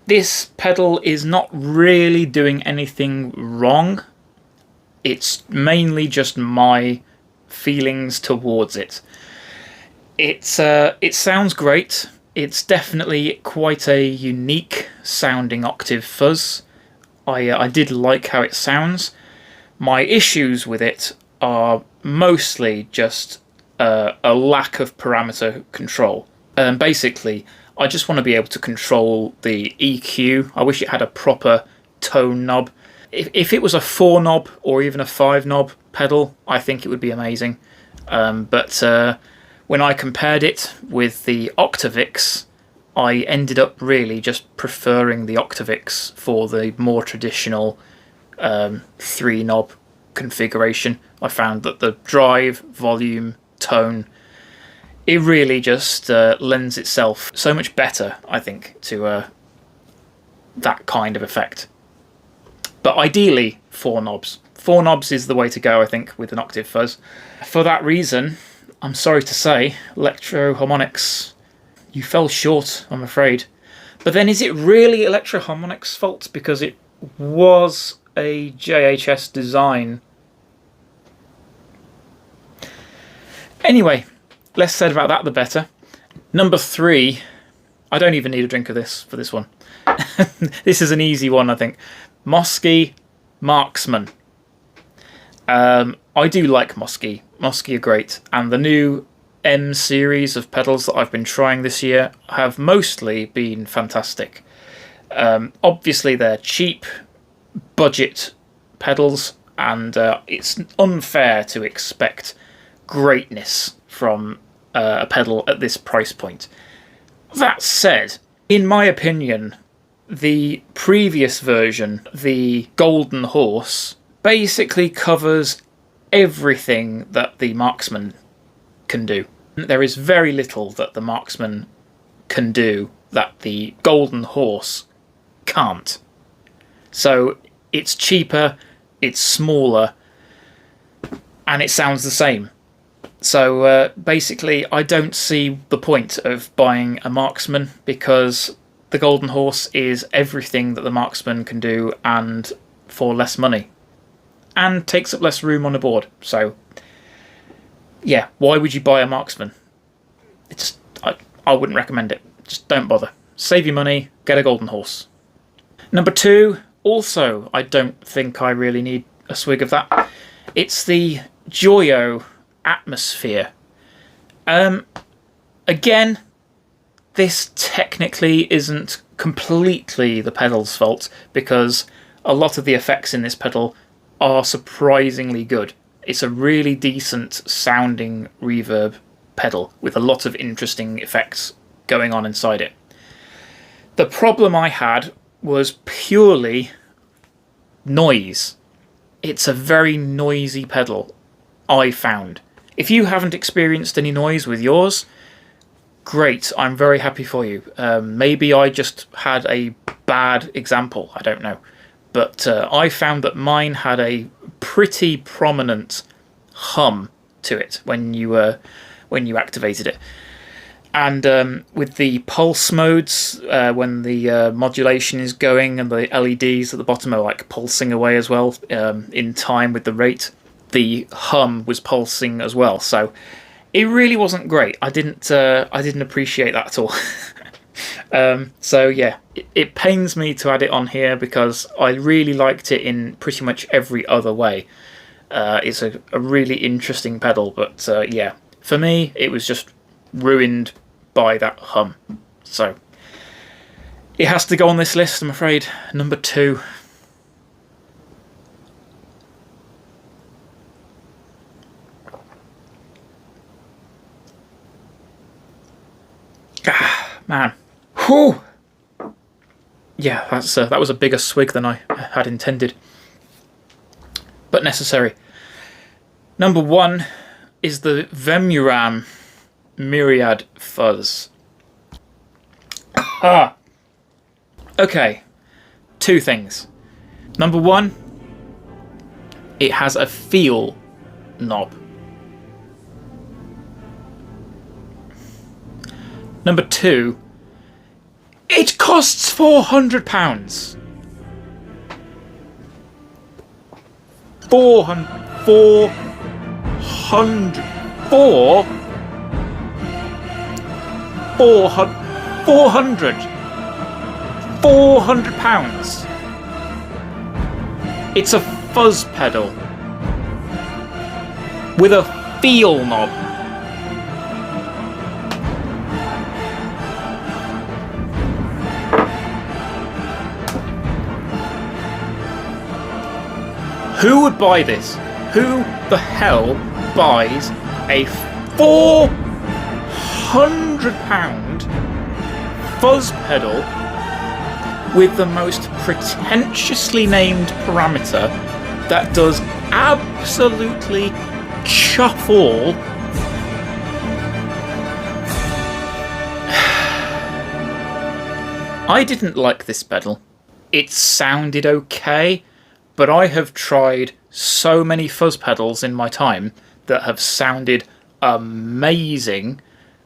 this pedal is not really doing anything wrong. It's mainly just my feelings towards it. It sounds great. It's definitely quite a unique sounding octave fuzz. I did like how it sounds. My issues with it are mostly just a lack of parameter control. Basically, I just want to be able to control the EQ. I wish it had a proper tone knob. If it was a 4 knob or even a 5 knob pedal, I think it would be amazing. But when I compared it with the Octavix, I ended up really just preferring the Octavix for the more traditional 3 knob configuration. I found that the drive, volume, tone, it really just lends itself so much better, I think, to that kind of effect. But ideally, 4 knobs. 4 knobs is the way to go, I think, with an octave fuzz. For that reason, I'm sorry to say, Electro-Harmonix, you fell short, I'm afraid. But then is it really Electro-Harmonix's fault? Because it was a JHS design. Anyway, less said about that, the better. Number 3, I don't even need a drink of this for this one. This is an easy one, I think. Mosky Marksman. I do like Mosky. Mosky are great. And the new M series of pedals that I've been trying this year have mostly been fantastic. Obviously, they're cheap, budget pedals, and it's unfair to expect greatness from a pedal at this price point. That said, in my opinion, the previous version, the Golden Horse, basically covers everything that the Marksman can do. There is very little that the Marksman can do that the Golden Horse can't. So it's cheaper, it's smaller, and it sounds the same. So basically, I don't see the point of buying a Marksman, because the Golden Horse is everything that the Marksman can do, and for less money, and takes up less room on a board. So yeah, why would you buy a Marksman? I wouldn't recommend it. Just don't bother. Save your money, get a Golden Horse. Number 2, also, I don't think I really need a swig of that. It's the Joyo Atmosphere. Again, this technically isn't completely the pedal's fault, because a lot of the effects in this pedal are surprisingly good. It's a really decent sounding reverb pedal with a lot of interesting effects going on inside it. The problem I had was purely noise. It's a very noisy pedal, I found. If you haven't experienced any noise with yours, great, I'm very happy for you. Maybe I just had a bad example, I don't know. But I found that mine had a pretty prominent hum to it when you activated it. And with the pulse modes, when the modulation is going and the LEDs at the bottom are like pulsing away as well, in time with the rate, the hum was pulsing as well. So it really wasn't great. I didn't appreciate that at all. So yeah, it pains me to add it on here, because I really liked it in pretty much every other way. It's a really interesting pedal, but yeah, for me it was just ruined by that hum. So it has to go on this list, I'm afraid. Number 2. Ah, man. Whew. Yeah, that was a bigger swig than I had intended, but necessary. Number 1 is the Vemuram Myriad Fuzz. Okay, 2 things. Number one, it has a feel knob. Number two, it costs £400. 400 pounds. It's a fuzz pedal with a feel knob. Who would buy this? Who the hell buys a £400 fuzz pedal with the most pretentiously named parameter that does absolutely chuff all? I didn't like this pedal. It sounded okay, but I have tried so many fuzz pedals in my time that have sounded amazing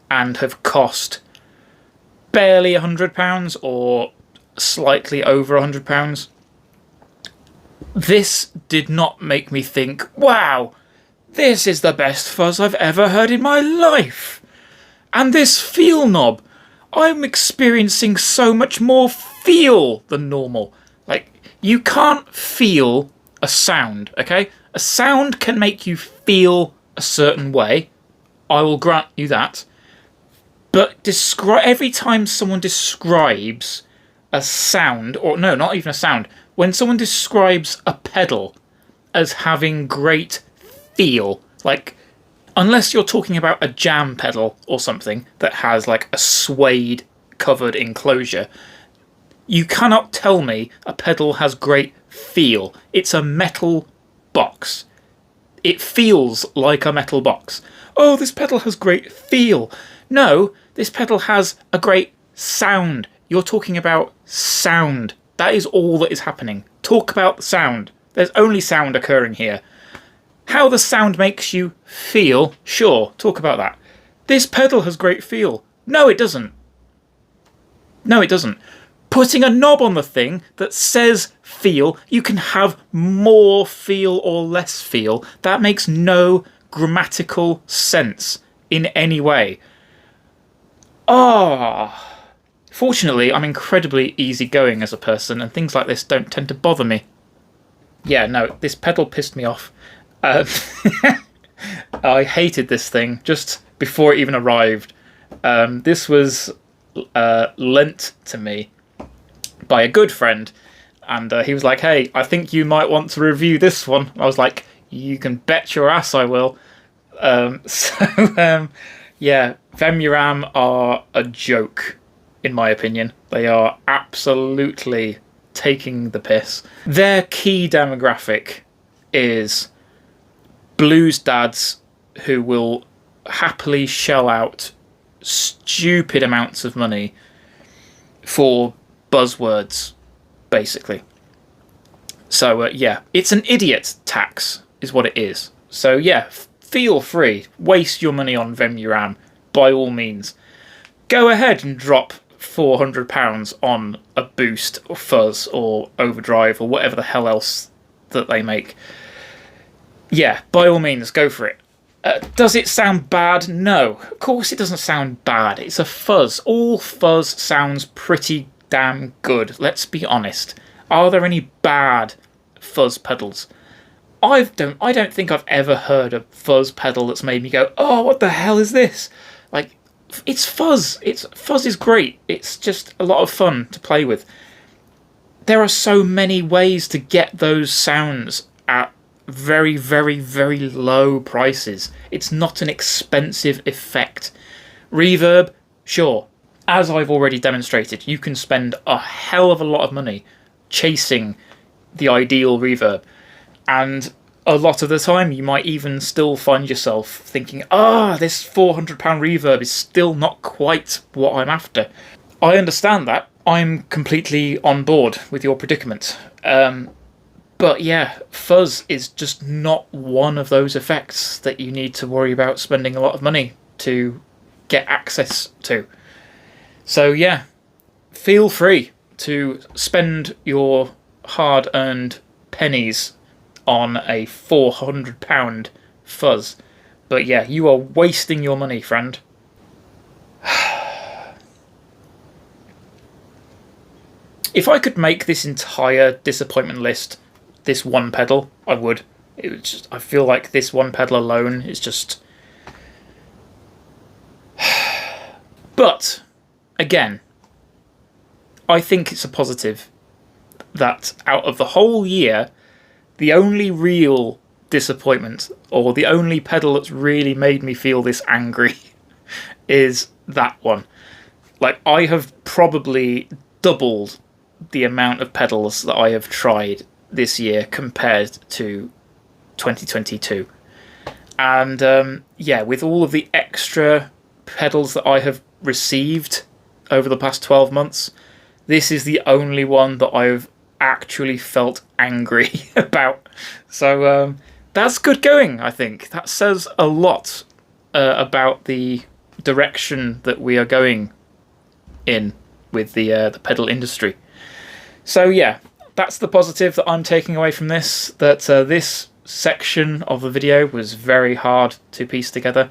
and have cost barely £100 or slightly over £100. This did not make me think, wow, this is the best fuzz I've ever heard in my life. And this feel knob, I'm experiencing so much more feel than normal. Like, you can't feel a sound, okay? A sound can make you feel a certain way. I will grant you that. But every time someone describes a sound, or no, not even a sound, when someone describes a pedal as having great feel, like, unless you're talking about a jam pedal or something that has like a suede covered enclosure, you cannot tell me a pedal has great feel. It's a metal box. It feels like a metal box. Oh, this pedal has great feel. No, this pedal has a great sound. You're talking about sound. That is all that is happening. Talk about the sound. There's only sound occurring here. How the sound makes you feel, sure, talk about that. This pedal has great feel. No, it doesn't. No, it doesn't. Putting a knob on the thing that says feel, you can have more feel or less feel. That makes no grammatical sense in any way. Fortunately, I'm incredibly easygoing as a person, and things like this don't tend to bother me. Yeah, no, this pedal pissed me off. I hated this thing just before it even arrived. This was lent to me by a good friend, and he was like, hey, I think you might want to review this one. I was like, you can bet your ass I will. Yeah, Vemuram are a joke, in my opinion. They are absolutely taking the piss. Their key demographic is blues dads who will happily shell out stupid amounts of money for buzzwords, basically. So, yeah, it's an idiot tax, is what it is. So, yeah, feel free. Waste your money on Vemuram, by all means. Go ahead and drop £400 on a Boost or Fuzz or Overdrive or whatever the hell else that they make. Yeah, by all means, go for it. Does it sound bad? No. Of course it doesn't sound bad. It's a fuzz. All fuzz sounds pretty damn good. Let's be honest. Are there any bad fuzz pedals? I don't think I've ever heard a fuzz pedal that's made me go, oh, what the hell is this? Like, it's fuzz. Fuzz is great. It's just a lot of fun to play with. There are so many ways to get those sounds at very, very, very low prices. It's not an expensive effect. Reverb, sure. As I've already demonstrated, you can spend a hell of a lot of money chasing the ideal reverb. And a lot of the time, you might even still find yourself thinking, this £400 reverb is still not quite what I'm after. I understand that. I'm completely on board with your predicament. But yeah, Fuzz is just not one of those effects that you need to worry about spending a lot of money to get access to. So yeah, feel free to spend your hard-earned pennies on a £400 Fuzz. But yeah, you are wasting your money, friend. If I could make this entire disappointment list this one pedal, I would. It was just, I feel like this one pedal alone is just... But, again, I think it's a positive that out of the whole year, the only real disappointment, or the only pedal that's really made me feel this angry, is that one. Like, I have probably doubled the amount of pedals that I have tried this year compared to 2022. And yeah, with all of the extra pedals that I have received over the past 12 months, this is the only one that I've actually felt angry about. So that's good going, I think. That says a lot about the direction that we are going in with the pedal industry. So yeah, that's the positive that I'm taking away from this, that this section of the video was very hard to piece together.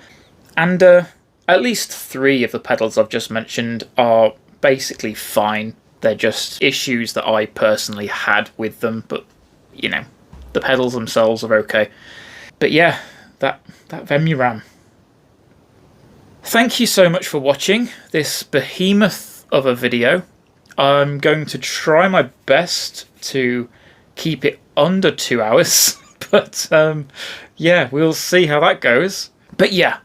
And at least 3 of the pedals I've just mentioned are basically fine. They're just issues that I personally had with them, but, you know, the pedals themselves are okay. But yeah, that Vemuram. Thank you so much for watching this behemoth of a video. I'm going to try my best to keep it under 2 hours, but yeah, we'll see how that goes. But yeah,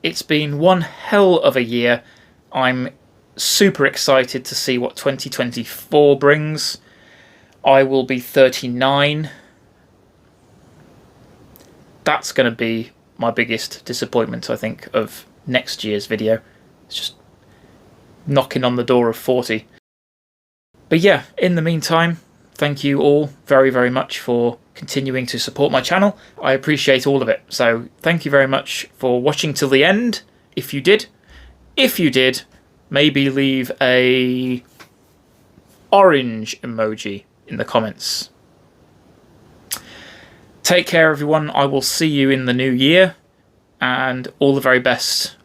it's been one hell of a year. I'm super excited to see what 2024 brings. I will be 39. That's going to be my biggest disappointment, I think, of next year's video. It's just knocking on the door of 40. But yeah, in the meantime, thank you all very, very much for continuing to support my channel. I appreciate all of it. So thank you very much for watching till the end, if you did. If you did, maybe leave a orange emoji in the comments. Take care, everyone. I will see you in the new year, and all the very best